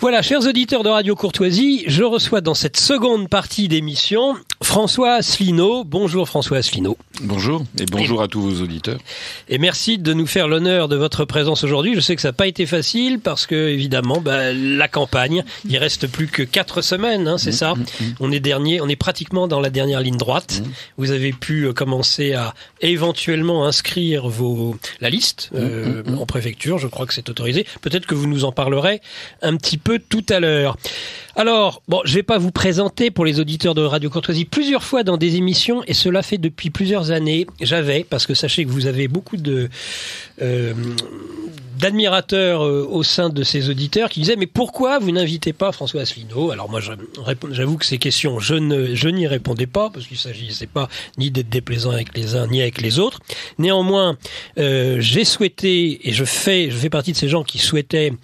Voilà, chers auditeurs de Radio Courtoisie, je reçois dans cette seconde partie d'émission François Asselineau. Bonjour François Asselineau. Bonjour et bonjour à tous vos auditeurs. Et merci de nous faire l'honneur de votre présence aujourd'hui. Je sais que ça n'a pas été facile parce que, évidemment, la campagne, il reste plus que 4 semaines, c'est ça. On est pratiquement dans la dernière ligne droite. Vous avez pu commencer à éventuellement inscrire la liste en préfecture. Je crois que c'est autorisé. Peut-être que vous nous en parlerez un petit peu tout à l'heure. Alors, je vais pas vous présenter pour les auditeurs de Radio Courtoisie plusieurs fois dans des émissions, et cela fait depuis plusieurs années. Parce que sachez que vous avez beaucoup d'admirateurs au sein de ces auditeurs qui disaient « Mais pourquoi vous n'invitez pas François Asselineau ?» Alors moi, j'avoue que ces questions, je n'y répondais pas, parce qu'il ne s'agissait pas ni d'être déplaisant avec les uns, ni avec les autres. Néanmoins, j'ai souhaité, et je fais partie de ces gens qui souhaitaient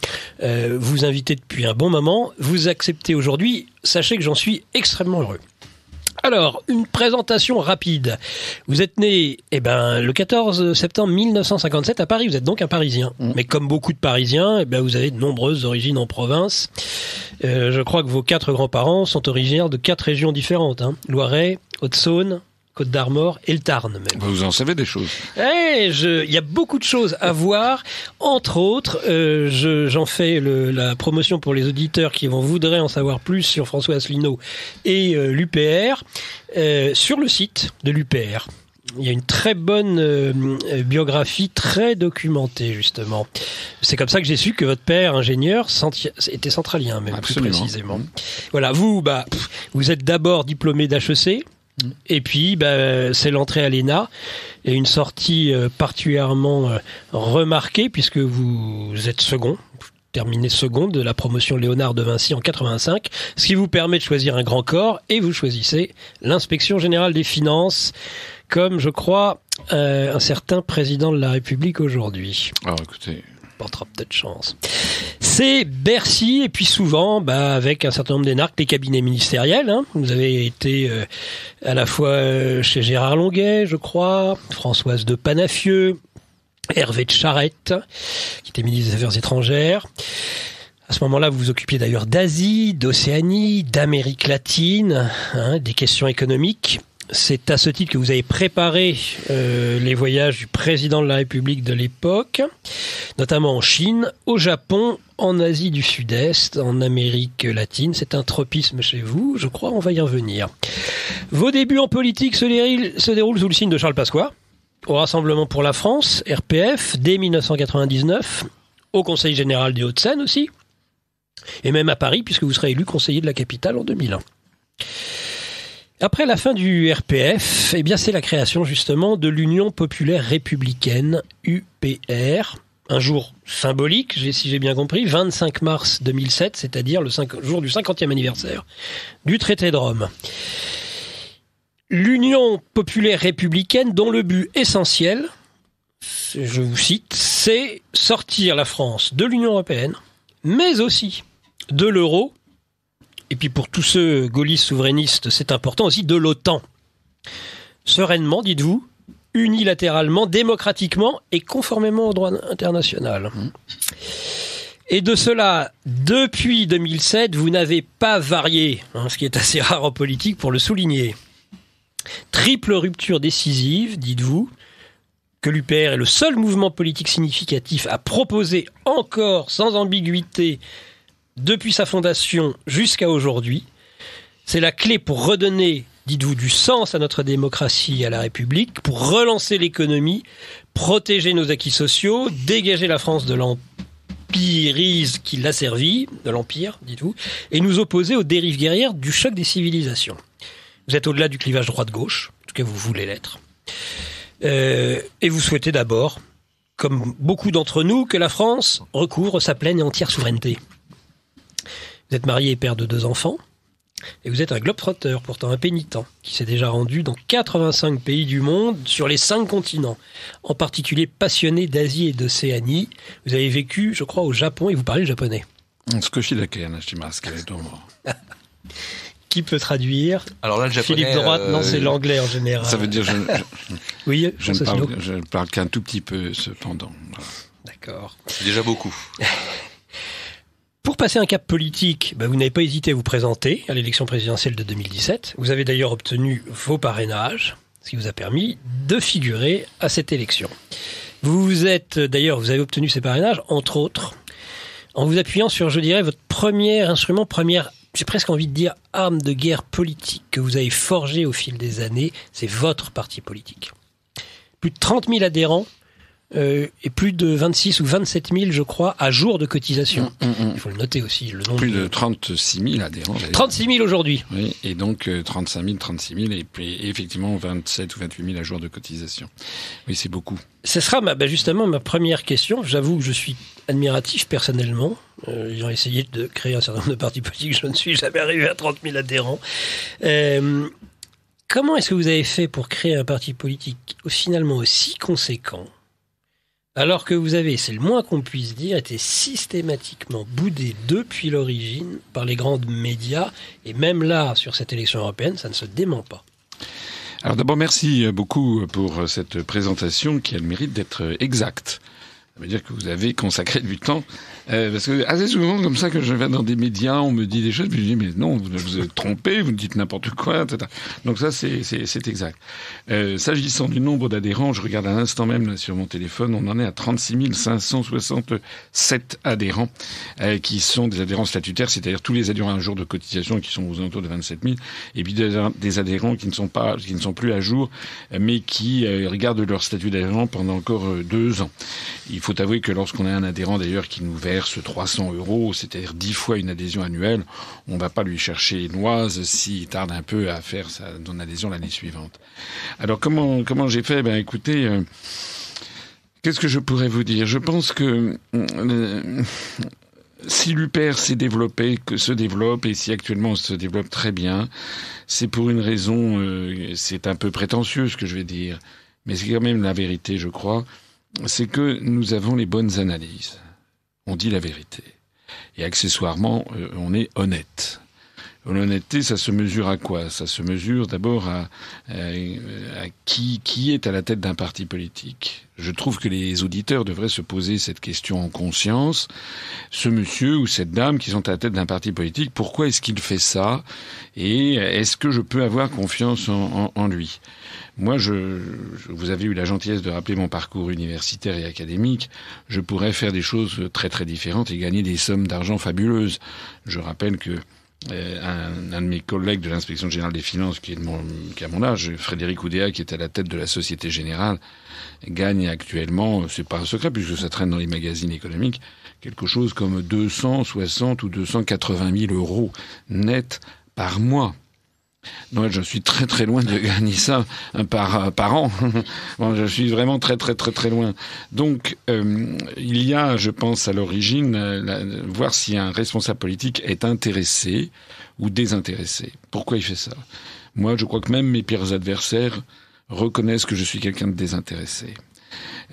vous inviter depuis un bon moment. Vous acceptez aujourd'hui, sachez que j'en suis extrêmement heureux. Alors, une présentation rapide. Vous êtes né le 14 septembre 1957 à Paris. Vous êtes donc un Parisien. Mais comme beaucoup de Parisiens, vous avez de nombreuses origines en province. Je crois que vos 4 grands-parents sont originaires de 4 régions différentes. Loiret, Haute-Saône, Côte d'Armor et le Tarn même. Vous en savez des choses. Il y a beaucoup de choses à voir. Entre autres, j'en fais la promotion pour les auditeurs qui voudraient en savoir plus sur François Asselineau et l'UPR sur le site de l'UPR. Il y a une très bonne biographie, très documentée, justement. C'est comme ça que j'ai su que votre père, ingénieur, était centralien, même. Absolument. Plus précisément. Voilà, vous êtes d'abord diplômé d'HEC. Et puis, c'est l'entrée à l'ENA et une sortie particulièrement remarquée puisque vous êtes terminé second de la promotion Léonard de Vinci en 85, ce qui vous permet de choisir un grand corps et vous choisissez l'inspection générale des finances comme, je crois, un certain président de la République aujourd'hui. Alors, écoutez... portera peut-être chance. C'est Bercy, et puis souvent, avec un certain nombre d'énarques, les cabinets ministériels. Vous avez été à la fois chez Gérard Longuet, je crois, Françoise de Panafieux, Hervé de Charette, qui était ministre des Affaires étrangères. À ce moment-là, vous vous occupiez d'ailleurs d'Asie, d'Océanie, d'Amérique latine, des questions économiques. C'est à ce titre que vous avez préparé les voyages du président de la République de l'époque, notamment en Chine, au Japon, en Asie du Sud-Est, en Amérique latine. C'est un tropisme chez vous, je crois, on va y revenir. Vos débuts en politique se déroulent sous le signe de Charles Pasqua, au Rassemblement pour la France, RPF, dès 1999, au Conseil général des Hauts-de-Seine aussi, et même à Paris, puisque vous serez élu conseiller de la capitale en 2001. Après la fin du RPF, c'est la création justement de l'Union populaire républicaine, UPR. Un jour symbolique, si j'ai bien compris, 25 mars 2007, c'est-à-dire le jour du 50e anniversaire du traité de Rome. L'Union populaire républicaine dont le but essentiel, je vous cite, c'est sortir la France de l'Union européenne, mais aussi de l'euro. Et puis pour tous ceux gaullistes souverainistes, c'est important aussi de l'OTAN. Sereinement, dites-vous, unilatéralement, démocratiquement et conformément au droit international. Et de cela, depuis 2007, vous n'avez pas varié, ce qui est assez rare en politique pour le souligner. Triple rupture décisive, dites-vous, que l'UPR est le seul mouvement politique significatif à proposer encore sans ambiguïté depuis sa fondation jusqu'à aujourd'hui. C'est la clé pour redonner, dites-vous, du sens à notre démocratie et à la République, pour relancer l'économie, protéger nos acquis sociaux, dégager la France de l'empirisme qui l'a servi, de l'empire, dites-vous, et nous opposer aux dérives guerrières du choc des civilisations. Vous êtes au-delà du clivage droite-gauche, en tout cas vous voulez l'être. Et vous souhaitez d'abord, comme beaucoup d'entre nous, que la France recouvre sa pleine et entière souveraineté. Vous êtes marié et père de 2 enfants, et vous êtes un globe-trotteur, pourtant impénitent, qui s'est déjà rendu dans 85 pays du monde, sur les 5 continents, en particulier passionné d'Asie et d'Océanie. Vous avez vécu, je crois, au Japon, et vous parlez japonais. Qui peut traduire? Alors là, le japonais... Philippe Droite, non, c'est l'anglais en général. Ça veut dire oui, je ne parle qu'un tout petit peu, cependant. Voilà. D'accord. C'est déjà beaucoup. Pour passer un cap politique, vous n'avez pas hésité à vous présenter à l'élection présidentielle de 2017. Vous avez d'ailleurs obtenu vos parrainages, ce qui vous a permis de figurer à cette élection. Vous avez obtenu ces parrainages, entre autres, en vous appuyant sur, je dirais, votre premier instrument, j'ai presque envie de dire, arme de guerre politique que vous avez forgée au fil des années, c'est votre parti politique. Plus de 30 000 adhérents et plus de 26 ou 27 000, je crois, à jour de cotisation. Il faut le noter aussi. Le nombre plus de 36 000 adhérents. 36 000 aujourd'hui. Oui, et donc 35 000, 36 000 et puis effectivement 27 ou 28 000 à jour de cotisation. Oui, c'est beaucoup. Ce sera justement ma première question. J'avoue que je suis admiratif personnellement. Ayant essayé de créer un certain nombre de partis politiques, je ne suis jamais arrivé à 30 000 adhérents. Comment est-ce que vous avez fait pour créer un parti politique finalement aussi conséquent, alors que vous avez, c'est le moins qu'on puisse dire, été systématiquement boudé depuis l'origine par les grands médias, et même là, sur cette élection européenne, ça ne se dément pas. Alors d'abord, merci beaucoup pour cette présentation qui a le mérite d'être exacte. Ça veut dire que vous avez consacré du temps. Parce que assez souvent, comme ça, que je vais dans des médias, on me dit des choses, puis je dis, mais non, vous êtes trompé, vous dites n'importe quoi, etc. Donc ça, c'est exact. S'agissant du nombre d'adhérents, je regarde à l'instant même là, sur mon téléphone, on en est à 36 567 adhérents, qui sont des adhérents statutaires, c'est-à-dire tous les adhérents à un jour de cotisation, qui sont aux alentours de 27 000, et puis des adhérents qui ne sont plus à jour, mais qui regardent leur statut d'adhérent pendant encore 2 ans. Il faut avouer que lorsqu'on a un adhérent d'ailleurs qui nous verse 300 €, c'est-à-dire 10 fois une adhésion annuelle, on ne va pas lui chercher une oise s'il tarde un peu à faire son adhésion l'année suivante. Alors comment j'ai fait ? Écoutez, qu'est-ce que je pourrais vous dire ? Je pense que si l'UPR se développe et si actuellement on se développe très bien, c'est pour une raison, c'est un peu prétentieux ce que je vais dire, mais c'est quand même la vérité, je crois. C'est que nous avons les bonnes analyses. On dit la vérité. Et accessoirement, on est honnête. L'honnêteté, ça se mesure à quoi ? Ça se mesure d'abord à qui est à la tête d'un parti politique. Je trouve que les auditeurs devraient se poser cette question en conscience. Ce monsieur ou cette dame qui sont à la tête d'un parti politique, pourquoi est-ce qu'il fait ça ? Et est-ce que je peux avoir confiance en lui ? Moi, vous avez eu la gentillesse de rappeler mon parcours universitaire et académique. Je pourrais faire des choses très très différentes et gagner des sommes d'argent fabuleuses. Je rappelle que un de mes collègues de l'inspection générale des finances, qui a mon âge, Frédéric Oudéa, qui est à la tête de la Société Générale, gagne actuellement, c'est pas un secret puisque ça traîne dans les magazines économiques, quelque chose comme 260 ou 280 000 € net par mois. Non, je suis très très loin de gagner ça par an. Bon, je suis vraiment très très très très loin. Donc il y a, je pense, à l'origine, voir si un responsable politique est intéressé ou désintéressé. Pourquoi il fait ça ? Moi, je crois que même mes pires adversaires reconnaissent que je suis quelqu'un de désintéressé.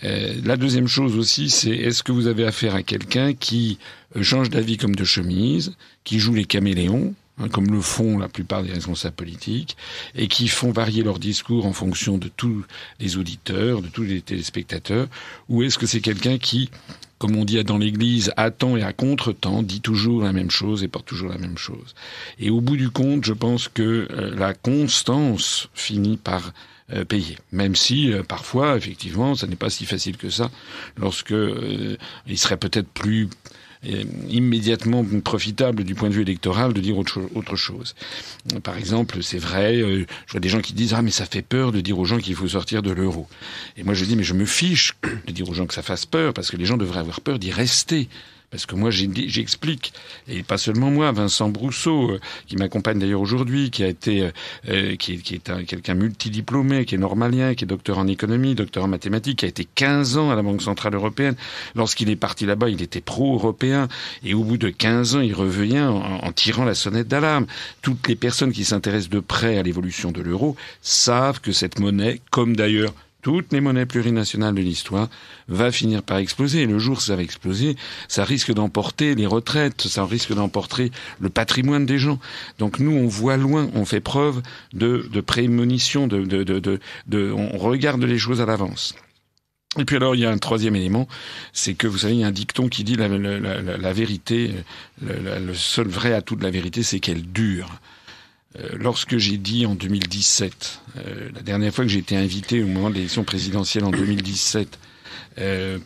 La deuxième chose aussi, c'est est-ce que vous avez affaire à quelqu'un qui change d'avis comme de chemise, qui joue les caméléons, comme le font la plupart des responsables politiques, et qui font varier leur discours en fonction de tous les auditeurs, de tous les téléspectateurs, ou est-ce que c'est quelqu'un qui, comme on dit dans l'Église, à temps et à contre-temps, dit toujours la même chose et porte toujours la même chose. Et au bout du compte, je pense que la constance finit par payer. Même si, parfois, effectivement, ça n'est pas si facile que ça, lorsque il serait peut-être plus immédiatement profitable du point de vue électoral de dire autre chose. Par exemple, c'est vrai, je vois des gens qui disent « Ah, mais ça fait peur de dire aux gens qu'il faut sortir de l'euro ». Et moi, je dis « Mais je me fiche de dire aux gens que ça fasse peur, parce que les gens devraient avoir peur d'y rester ». Parce que moi, j'explique, et pas seulement moi, Vincent Brousseau, qui m'accompagne d'ailleurs aujourd'hui, qui a été, qui est quelqu'un multidiplômé, qui est normalien, qui est docteur en économie, docteur en mathématiques, qui a été 15 ans à la Banque Centrale Européenne. Lorsqu'il est parti là-bas, il était pro-européen, et au bout de 15 ans, il revient en tirant la sonnette d'alarme. Toutes les personnes qui s'intéressent de près à l'évolution de l'euro savent que cette monnaie, comme d'ailleurs toutes les monnaies plurinationales de l'histoire, va finir par exploser. Et le jour où ça va exploser, ça risque d'emporter les retraites, ça risque d'emporter le patrimoine des gens. Donc nous, on voit loin, on fait preuve de prémonition, on regarde les choses à l'avance. Et puis alors, il y a un troisième élément, c'est que, vous savez, il y a un dicton qui dit la vérité, le seul vrai atout de la vérité, c'est qu'elle dure. Lorsque j'ai dit en 2017, la dernière fois que j'ai été invité au moment de l'élection présidentielle en 2017,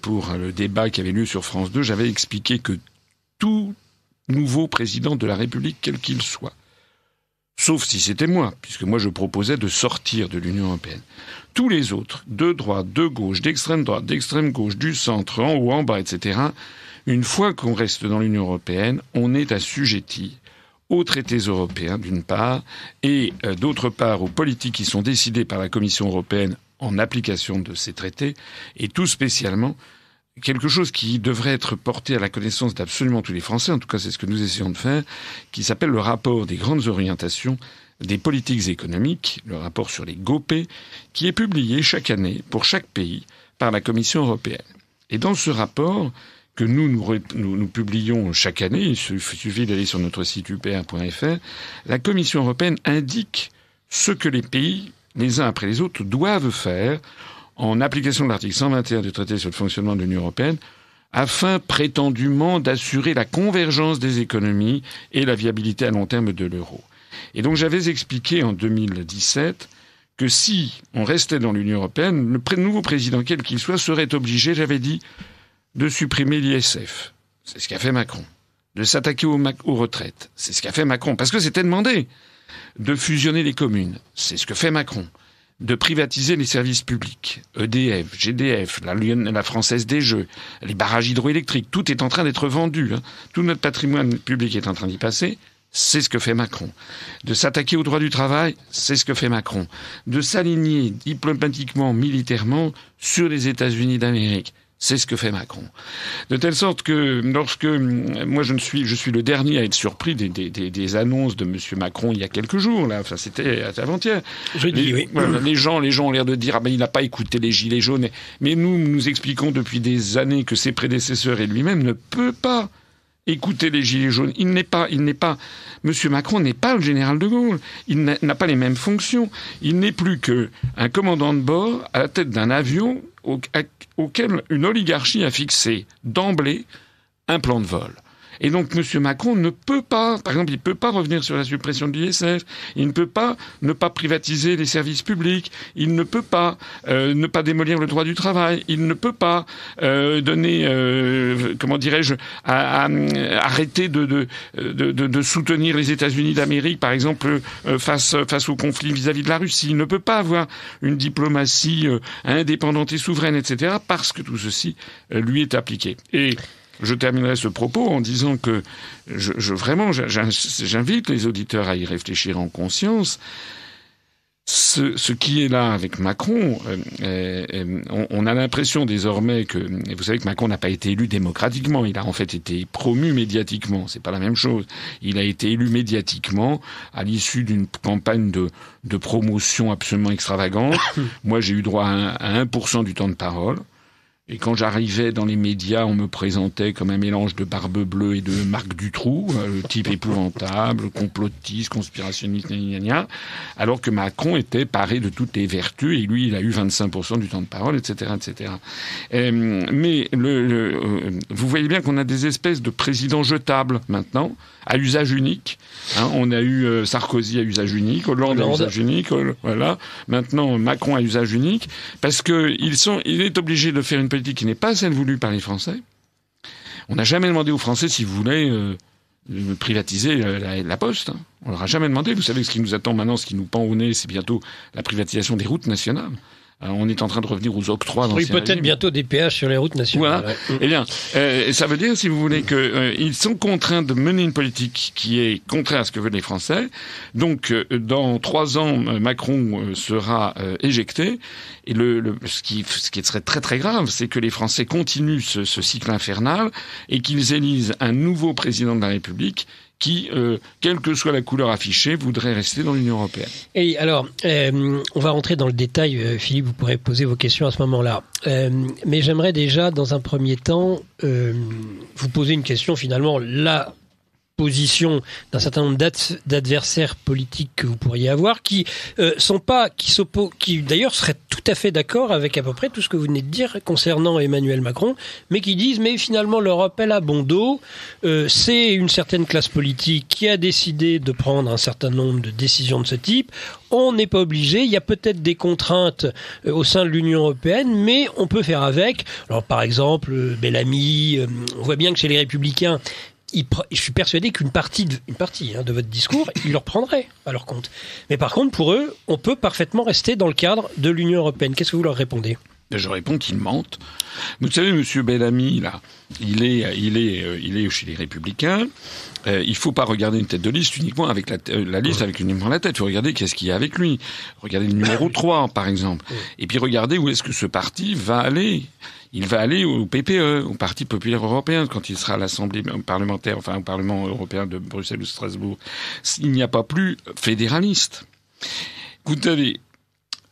pour le débat qui avait lieu sur France 2, j'avais expliqué que tout nouveau président de la République, quel qu'il soit, sauf si c'était moi, puisque moi je proposais de sortir de l'Union européenne. Tous les autres, de droite, de gauche, d'extrême droite, d'extrême gauche, du centre, en haut, en bas, etc., une fois qu'on reste dans l'Union européenne, on est assujetti aux traités européens, d'une part, et d'autre part aux politiques qui sont décidées par la Commission européenne en application de ces traités, et tout spécialement quelque chose qui devrait être porté à la connaissance d'absolument tous les Français, en tout cas c'est ce que nous essayons de faire, qui s'appelle le rapport des grandes orientations des politiques économiques, le rapport sur les GOPE, qui est publié chaque année pour chaque pays par la Commission européenne. Et dans ce rapport que nous publions chaque année, il suffit d'aller sur notre site upr.fr, la Commission européenne indique ce que les pays, les uns après les autres, doivent faire en application de l'article 121 du traité sur le fonctionnement de l'Union européenne, afin prétendument d'assurer la convergence des économies et la viabilité à long terme de l'euro. Et donc j'avais expliqué en 2017 que si on restait dans l'Union européenne, le nouveau président, quel qu'il soit, serait obligé, j'avais dit, de supprimer l'ISF. C'est ce qu'a fait Macron. De s'attaquer aux retraites. C'est ce qu'a fait Macron. Parce que c'était demandé. De fusionner les communes. C'est ce que fait Macron. De privatiser les services publics. EDF, GDF, la Française des Jeux, les barrages hydroélectriques. Tout est en train d'être vendu. Tout notre patrimoine public est en train d'y passer. C'est ce que fait Macron. De s'attaquer au droit du travail, c'est ce que fait Macron. De s'aligner diplomatiquement, militairement sur les États-Unis d'Amérique. C'est ce que fait Macron. De telle sorte que lorsque moi je suis le dernier à être surpris des annonces de monsieur Macron il y a quelques jours là, enfin c'était avant-hier. Oui. Voilà, les gens ont l'air de dire il n'a pas écouté les gilets jaunes, mais nous expliquons depuis des années que ses prédécesseurs et lui-même ne peut pas écouter les gilets jaunes. Il n'est pas. Monsieur Macron n'est pas le général de Gaulle. Il n'a pas les mêmes fonctions. Il n'est plus qu'un commandant de bord à la tête d'un avion auquel une oligarchie a fixé d'emblée un plan de vol. Et donc, monsieur Macron ne peut pas, par exemple, il peut pas revenir sur la suppression de l'ISF, il ne peut pas ne pas privatiser les services publics, il ne peut pas ne pas démolir le droit du travail, il ne peut pas donner, arrêter de soutenir les États-Unis d'Amérique, par exemple, face au conflit vis-à-vis de la Russie. Il ne peut pas avoir une diplomatie indépendante et souveraine, etc., parce que tout ceci lui est appliqué. Et je terminerai ce propos en disant que j'invite les auditeurs à y réfléchir en conscience. Ce qui est là avec Macron, on a l'impression désormais que, vous savez que Macron n'a pas été élu démocratiquement, il a en fait été promu médiatiquement, c'est pas la même chose. Il a été élu médiatiquement à l'issue d'une campagne de promotion absolument extravagante. Moi, j'ai eu droit à 1% du temps de parole. Et quand j'arrivais dans les médias, on me présentait comme un mélange de Barbe Bleue et de Marc Dutroux, le type épouvantable, complotiste, conspirationniste, alors que Macron était paré de toutes les vertus, et lui, il a eu 25% du temps de parole, etc., etc. Mais vous voyez bien qu'on a des espèces de présidents jetables maintenant, à usage unique. On a eu Sarkozy à usage unique, Hollande à usage unique, voilà. Maintenant, Macron à usage unique, parce que il est obligé de faire une politique qui n'est pas celle voulue par les Français. On n'a jamais demandé aux Français si vous voulez privatiser la Poste. On leur a jamais demandé. Vous savez ce qui nous attend maintenant, ce qui nous pend au nez, c'est bientôt la privatisation des routes nationales. On est en train de revenir aux octrois d'ancien régime. Oui, peut-être bientôt des péages sur les routes nationales. Voilà. Eh bien, ça veut dire, si vous voulez, qu'ils sont contraints de mener une politique qui est contraire à ce que veulent les Français. Donc, dans 3 ans, Macron sera éjecté. Et ce qui serait très très grave, c'est que les Français continuent ce cycle infernal et qu'ils élisent un nouveau président de la République qui, quelle que soit la couleur affichée, voudrait rester dans l'Union européenne. Et alors, on va rentrer dans le détail. Philippe, vous pourrez poser vos questions à ce moment-là. Mais j'aimerais déjà, dans un premier temps, vous poser une question finalement là position d'un certain nombre d'adversaires politiques que vous pourriez avoir, qui d'ailleurs seraient tout à fait d'accord avec à peu près tout ce que vous venez de dire concernant Emmanuel Macron, mais qui disent mais finalement l'Europe elle a bon dos, c'est une certaine classe politique qui a décidé de prendre un certain nombre de décisions de ce type. On n'est pas obligé, il y a peut-être des contraintes au sein de l'Union européenne, mais on peut faire avec. Alors par exemple, Bellamy, on voit bien que chez les Républicains, je suis persuadé qu'une partie de votre discours, ils le reprendraient à leur compte. Mais par contre, pour eux, on peut parfaitement rester dans le cadre de l'Union européenne. Qu'est-ce que vous leur répondez ? Je réponds qu'ils mentent. Vous savez, Monsieur Bellamy, là, il est chez les Républicains. Il faut pas regarder une tête de liste uniquement avec la liste avec uniquement la tête. Il faut regarder qu'est-ce qu'il y a avec lui. Regardez le numéro 3, par exemple. Et puis regardez où est-ce que ce parti va aller. Il va aller au PPE, au Parti populaire européen, quand il sera à l'Assemblée parlementaire, enfin au Parlement européen de Bruxelles ou Strasbourg. Il n'y a pas plus fédéraliste. Vous savez,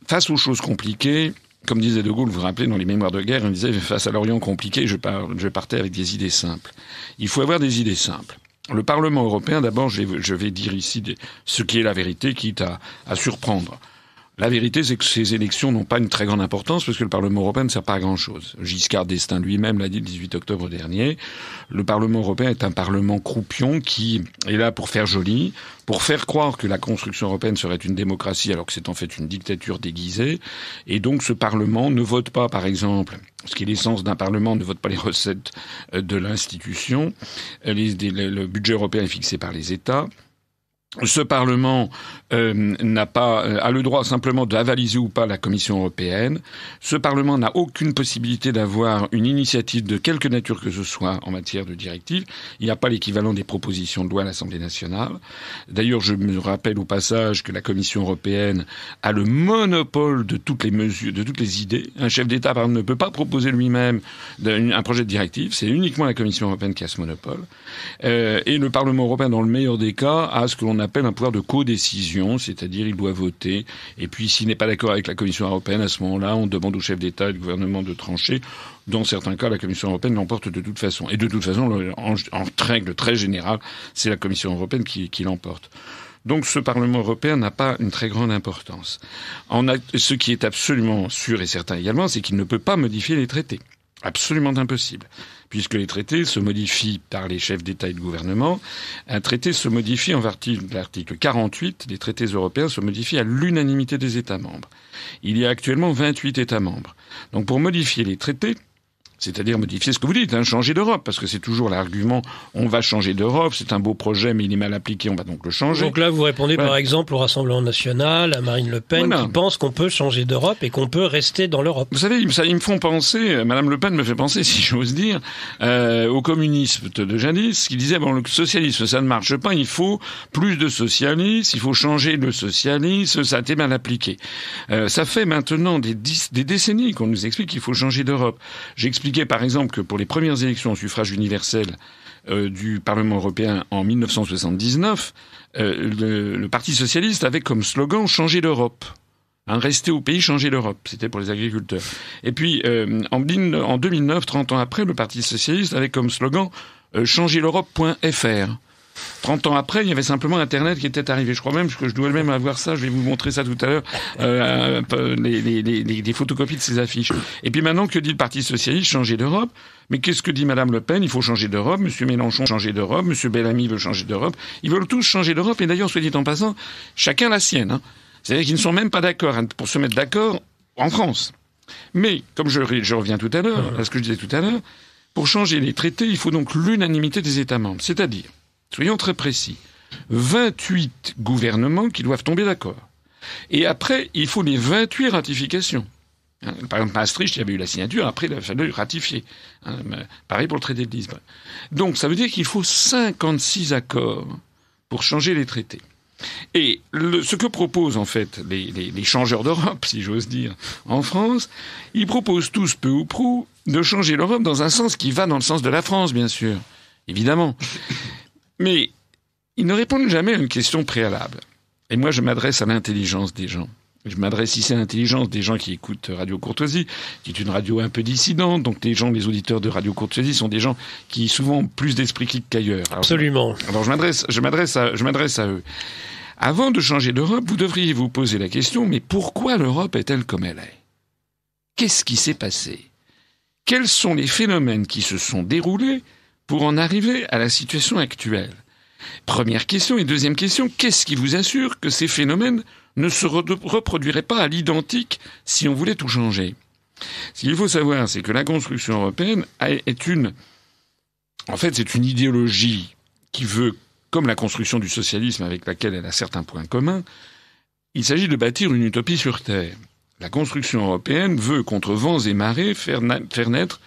face aux choses compliquées, comme disait De Gaulle, vous vous rappelez, dans les Mémoires de guerre, il disait, face à l'Orient compliqué, je partais avec des idées simples. Il faut avoir des idées simples. Le Parlement européen, d'abord, je vais dire ici ce qui est la vérité, quitte à surprendre. La vérité, c'est que ces élections n'ont pas une très grande importance parce que le Parlement européen ne sert pas à grand-chose. Giscard d'Estaing lui-même l'a dit le 18 octobre dernier. Le Parlement européen est un parlement croupion qui est là pour faire joli, pour faire croire que la construction européenne serait une démocratie alors que c'est en fait une dictature déguisée. Et donc ce Parlement ne vote pas, par exemple, ce qui est l'essence d'un Parlement, ne vote pas les recettes de l'institution. Le budget européen est fixé par les États. Ce Parlement a le droit simplement d'avaliser ou pas la Commission européenne. Ce Parlement n'a aucune possibilité d'avoir une initiative de quelque nature que ce soit en matière de directive. Il n'y a pas l'équivalent des propositions de loi à l'Assemblée nationale. D'ailleurs, je me rappelle au passage que la Commission européenne a le monopole de toutes les mesures, de toutes les idées. Un chef d'État, par exemple, ne peut pas proposer lui-même un projet de directive. C'est uniquement la Commission européenne qui a ce monopole. Et le Parlement européen, dans le meilleur des cas, a ce que l'on appelle un pouvoir de codécision, c'est-à-dire il doit voter, et puis s'il n'est pas d'accord avec la Commission européenne, à ce moment-là, on demande au chef d'État et de gouvernement de trancher. Dans certains cas, la Commission européenne l'emporte de toute façon. Et de toute façon, en règle très générale, c'est la Commission européenne qui l'emporte. Donc ce Parlement européen n'a pas une très grande importance. Ce qui est absolument sûr et certain également, c'est qu'il ne peut pas modifier les traités. Absolument impossible. Puisque les traités se modifient par les chefs d'État et de gouvernement. Un traité se modifie en vertu de l'article 48 des traités européens se modifient à l'unanimité des États membres. Il y a actuellement 28 États membres. Donc pour modifier les traités, c'est-à-dire modifier ce que vous dites, changer d'Europe, parce que c'est toujours l'argument, on va changer d'Europe, c'est un beau projet, mais il est mal appliqué, on va donc le changer. Donc là, vous répondez par exemple au Rassemblement National, à Marine Le Pen, qui pense qu'on peut changer d'Europe et qu'on peut rester dans l'Europe. Vous savez, ils me font penser, Madame Le Pen me fait penser, si j'ose dire, au communisme de jadis, qui disait, bon, le socialisme, ça ne marche pas, il faut plus de socialisme, il faut changer le socialisme, ça a été mal appliqué. Ça fait maintenant des décennies qu'on nous explique qu'il faut changer d'Europe. J'expliquais par exemple que pour les premières élections au suffrage universel du Parlement européen en 1979, le Parti socialiste avait comme slogan « Changer l'Europe ». Rester au pays, changer l'Europe. C'était pour les agriculteurs. Et puis, en 2009, 30 ans après, le Parti socialiste avait comme slogan « Changer l'Europe.fr ». 30 ans après, il y avait simplement Internet qui était arrivé. Je crois même que je dois même avoir ça. Je vais vous montrer ça tout à l'heure. Les photocopies de ces affiches. Et puis maintenant, que dit le Parti socialiste? Changer d'Europe. Mais qu'est-ce que dit Madame Le Pen? Il faut changer d'Europe. Monsieur Mélenchon changer d'Europe. Monsieur Bellamy veut changer d'Europe. Ils veulent tous changer d'Europe. Et d'ailleurs, soit dit en passant, chacun la sienne. C'est-à-dire qu'ils ne sont même pas d'accord pour se mettre d'accord en France. Mais, comme je reviens tout à l'heure, à ce que je disais tout à l'heure, pour changer les traités, il faut donc l'unanimité des États membres. C'est-à-dire, soyons très précis, 28 gouvernements qui doivent tomber d'accord. Et après, il faut les 28 ratifications. Par exemple, Maastricht, il y avait eu la signature, après il a fallu ratifier. Pareil pour le traité de Lisbonne. Donc ça veut dire qu'il faut 56 accords pour changer les traités. Et ce que proposent en fait les changeurs d'Europe, si j'ose dire, en France, ils proposent tous, peu ou prou, de changer l'Europe dans un sens qui va dans le sens de la France, bien sûr, évidemment. Mais ils ne répondent jamais à une question préalable. Et moi, je m'adresse à l'intelligence des gens. Je m'adresse ici à l'intelligence des gens qui écoutent Radio Courtoisie, qui est une radio un peu dissidente. Donc les auditeurs de Radio Courtoisie sont des gens qui souvent ont plus d'esprit critique qu'ailleurs. Absolument. Alors je m'adresse à eux. Avant de changer d'Europe, vous devriez vous poser la question, mais pourquoi l'Europe est-elle comme elle est ? Qu'est-ce qui s'est passé ? Quels sont les phénomènes qui se sont déroulés pour en arriver à la situation actuelle ? Première question. Et deuxième question, qu'est-ce qui vous assure que ces phénomènes ne se reproduiraient pas à l'identique si on voulait tout changer ? Ce qu'il faut savoir, c'est que la construction européenne c'est une idéologie qui veut, comme la construction du socialisme avec laquelle elle a certains points communs, il s'agit de bâtir une utopie sur Terre. La construction européenne veut, contre vents et marées, faire naître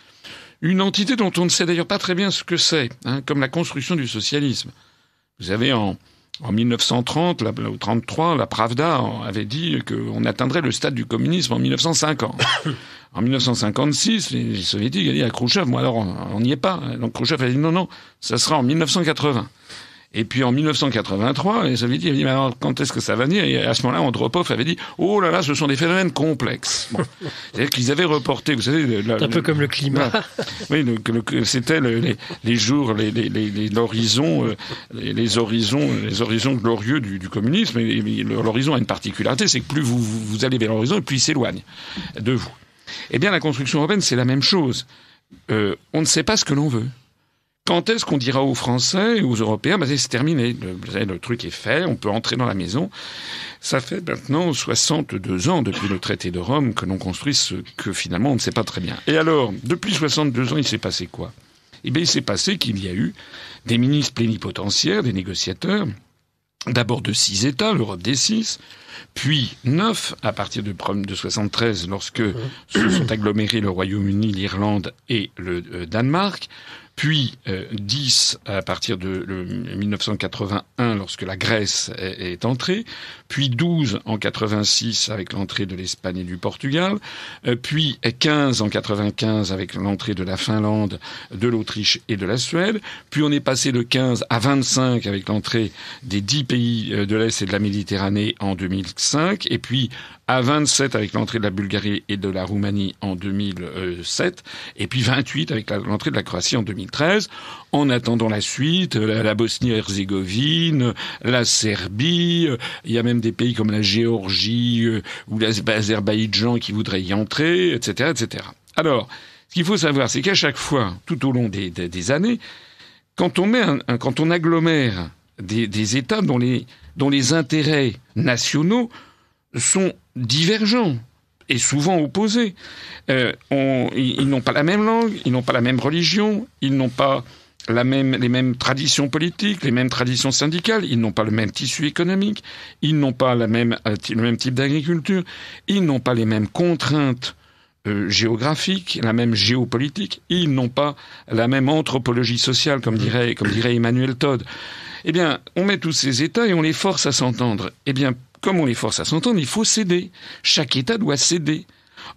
une entité dont on ne sait d'ailleurs pas très bien ce que c'est, comme la construction du socialisme. Vous savez, en 1930 ou 1933, la Pravda avait dit qu'on atteindrait le stade du communisme en 1950. En 1956, les soviétiques ont dit à Khrouchtchev, bon alors on n'y est pas. Donc Khrouchtchev a dit non, ça sera en 1980. Et puis en 1983, les soviétiques avaient dit mais alors quand est-ce que ça va venir ? Et à ce moment-là, Andropov avait dit oh là là, ce sont des phénomènes complexes. Bon. C'est-à-dire qu'ils avaient reporté, vous savez, c'est un peu comme le climat. Oui, c'était les jours, l'horizon, les horizons glorieux du communisme. Et l'horizon a une particularité, c'est que plus vous allez vers l'horizon, plus il s'éloigne de vous. Eh bien, la construction européenne, c'est la même chose. On ne sait pas ce que l'on veut. Quand est-ce qu'on dira aux Français et aux Européens, c'est terminé, le truc est fait, on peut entrer dans la maison. Ça fait maintenant 62 ans depuis le traité de Rome que l'on construit ce que finalement on ne sait pas très bien. Et alors, depuis 62 ans, il s'est passé quoi ? Eh bien, il s'est passé qu'il y a eu des ministres plénipotentiaires, des négociateurs, d'abord de 6 États, l'Europe des 6, puis 9 à partir de 73 lorsque se sont agglomérés le Royaume-Uni, l'Irlande et le Danemark, puis 10 à partir de 1981 lorsque la Grèce est entrée, puis 12 en 86 avec l'entrée de l'Espagne et du Portugal, puis 15 en 95 avec l'entrée de la Finlande, de l'Autriche et de la Suède, puis on est passé de 15 à 25 avec l'entrée des 10 pays de l'Est et de la Méditerranée en 2005, et puis à 27 avec l'entrée de la Bulgarie et de la Roumanie en 2007, et puis 28 avec l'entrée de la Croatie en 2013, en attendant la suite, la Bosnie-Herzégovine, la Serbie, il y a même des pays comme la Géorgie ou l'Azerbaïdjan qui voudraient y entrer, etc., etc. Alors, ce qu'il faut savoir, c'est qu'à chaque fois, tout au long des années, quand on agglomère des États dont les intérêts nationaux sont divergents et souvent opposés. Ils n'ont pas la même langue, ils n'ont pas la même religion, ils n'ont pas les mêmes traditions politiques, les mêmes traditions syndicales, ils n'ont pas le même tissu économique, ils n'ont pas le même type d'agriculture, ils n'ont pas les mêmes contraintes géographiques, la même géopolitique, ils n'ont pas la même anthropologie sociale, comme dirait Emmanuel Todd. Eh bien, on met tous ces États et on les force à s'entendre. Eh bien, comme on les force à s'entendre, il faut céder. Chaque État doit céder.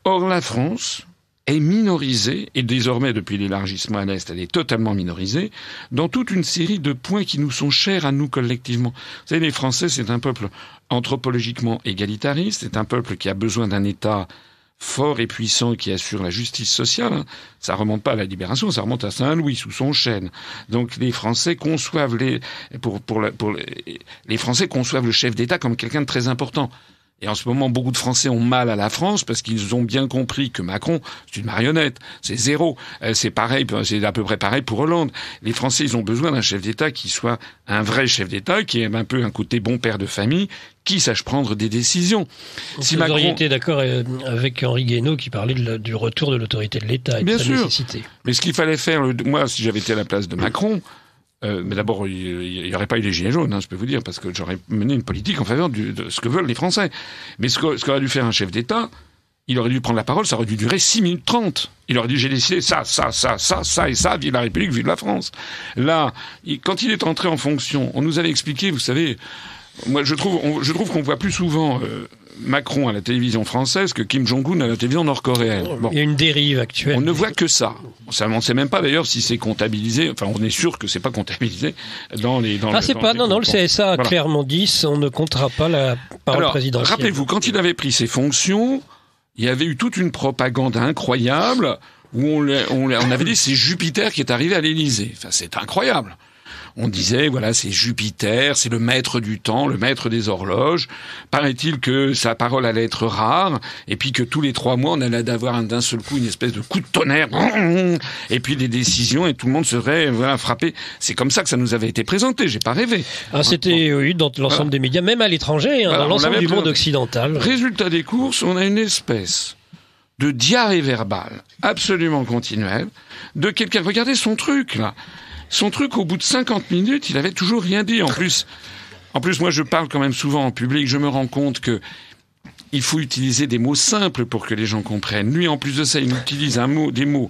Or, la France est minorisée, et désormais, depuis l'élargissement à l'Est, elle est totalement minorisée, dans toute une série de points qui nous sont chers à nous collectivement. Vous savez, les Français, c'est un peuple anthropologiquement égalitariste, c'est un peuple qui a besoin d'un État fort et puissant qui assure la justice sociale. Ça remonte pas à la Libération, ça remonte à Saint-Louis sous son chêne. Donc les Français conçoivent les Français conçoivent le chef d'État comme quelqu'un de très important. Et en ce moment, beaucoup de Français ont mal à la France parce qu'ils ont bien compris que Macron, c'est une marionnette, c'est zéro. C'est pareil, c'est à peu près pareil pour Hollande. Les Français, ils ont besoin d'un chef d'État qui soit un vrai chef d'État, qui ait un peu un côté bon père de famille, qui sache prendre des décisions. Si Macron... Vous auriez été d'accord avec Henri Guénaud qui parlait du retour de l'autorité de l'État et de sa nécessité. Mais ce qu'il fallait faire, moi, si j'avais été à la place de Macron, mais d'abord, il n'y aurait pas eu les gilets jaunes, je peux vous dire, parce que j'aurais mené une politique en faveur de ce que veulent les Français. Mais ce qu'aurait dû faire un chef d'État, il aurait dû prendre la parole, ça aurait dû durer 6 minutes 30. Il aurait dû j'ai décidé ça et ça, vive la République, vive la France. Là, quand il est entré en fonction, on nous avait expliqué, vous savez, Moi, je trouve qu'on voit plus souvent Macron à la télévision française que Kim Jong-un à la télévision nord-coréenne. Bon. Il y a une dérive actuelle. On ne voit que ça. On ne sait même pas d'ailleurs si c'est comptabilisé. Enfin, on est sûr que c'est pas comptabilisé dans les. Non, le CSA a clairement dit on ne comptera pas la parole présidentielle. Rappelez-vous, quand il avait pris ses fonctions, il y avait eu toute une propagande incroyable où on avait dit c'est Jupiter qui est arrivé à l'Élysée. Enfin, c'est incroyable. On disait, voilà, c'est Jupiter, c'est le maître du temps, le maître des horloges. Paraît-il que sa parole allait être rare, et puis que tous les 3 mois, on allait avoir d'un seul coup une espèce de coup de tonnerre, et puis des décisions, et tout le monde serait frappé. C'est comme ça que ça nous avait été présenté, j'ai pas rêvé. C'était, oui, dans l'ensemble des médias, même à l'étranger, dans l'ensemble du monde occidental. Résultat des courses, on a une espèce de diarrhée verbale absolument continuelle de quelqu'un. Regardez son truc, là. Son truc, au bout de 50 minutes, il avait toujours rien dit. En plus, moi, je parle quand même souvent en public. Je me rends compte que il faut utiliser des mots simples pour que les gens comprennent. Lui, en plus de ça, il utilise des mots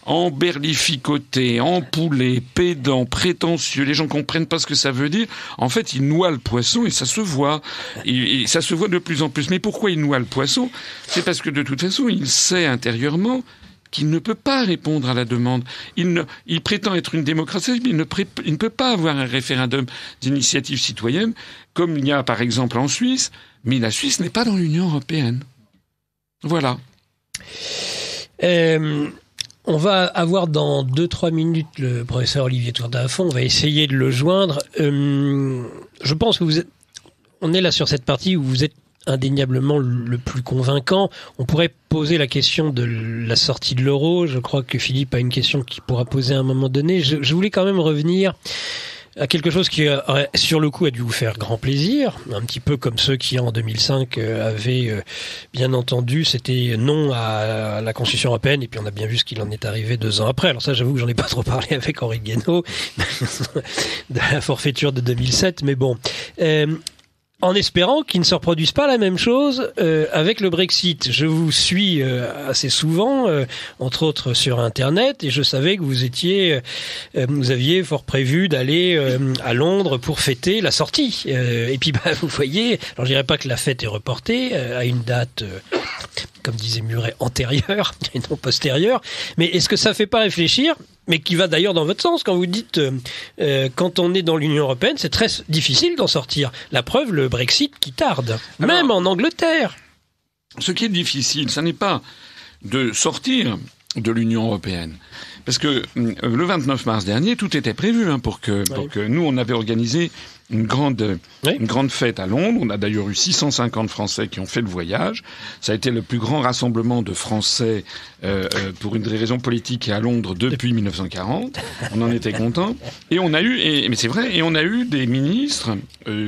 emberlificotés, empoulés, pédants, prétentieux. Les gens comprennent pas ce que ça veut dire. En fait, il noie le poisson et ça se voit. Et ça se voit de plus en plus. Mais pourquoi il noie le poisson ? C'est parce que de toute façon, il sait intérieurement qu'il ne peut pas répondre à la demande. Il prétend être une démocratie, mais il ne peut pas avoir un référendum d'initiative citoyenne, comme il y a par exemple en Suisse, mais la Suisse n'est pas dans l'Union européenne. Voilà. On va avoir dans 2-3 minutes le professeur Olivier Tour-d'Affont, on va essayer de le joindre. Je pense que on est là sur cette partie où vous êtes indéniablement le plus convaincant. On pourrait poser la question de la sortie de l'euro. Je crois que Philippe a une question qu'il pourra poser à un moment donné. Je voulais quand même revenir à quelque chose qui, sur le coup, a dû vous faire grand plaisir, un petit peu comme ceux qui, en 2005, avaient bien entendu, c'était non à la Constitution européenne, et puis on a bien vu ce qu'il en est arrivé 2 ans après. Alors ça, j'avoue que j'en ai pas trop parlé avec Henri Guénaud, de la forfaiture de 2007, mais bon... en espérant qu'il ne se reproduise pas la même chose avec le Brexit. Je vous suis assez souvent, entre autres sur Internet, et je savais que vous aviez fort prévu d'aller à Londres pour fêter la sortie. Et puis, vous voyez, alors je dirais pas que la fête est reportée à une date, comme disait Muret, antérieure et non postérieure. Mais est-ce que ça fait pas réfléchir ? Mais qui va d'ailleurs dans votre sens quand vous dites quand on est dans l'Union européenne, c'est très difficile d'en sortir. La preuve, le Brexit qui tarde, même en Angleterre. Ce qui est difficile, ça n'est pas de sortir de l'Union européenne. Parce que le 29 mars dernier, tout était prévu pour que nous, on avait organisé une grande fête à Londres. On a d'ailleurs eu 650 Français qui ont fait le voyage. Ça a été le plus grand rassemblement de Français pour une raison politique à Londres depuis 1940. On en était contents. Et on a eu, mais c'est vrai, et on a eu des ministres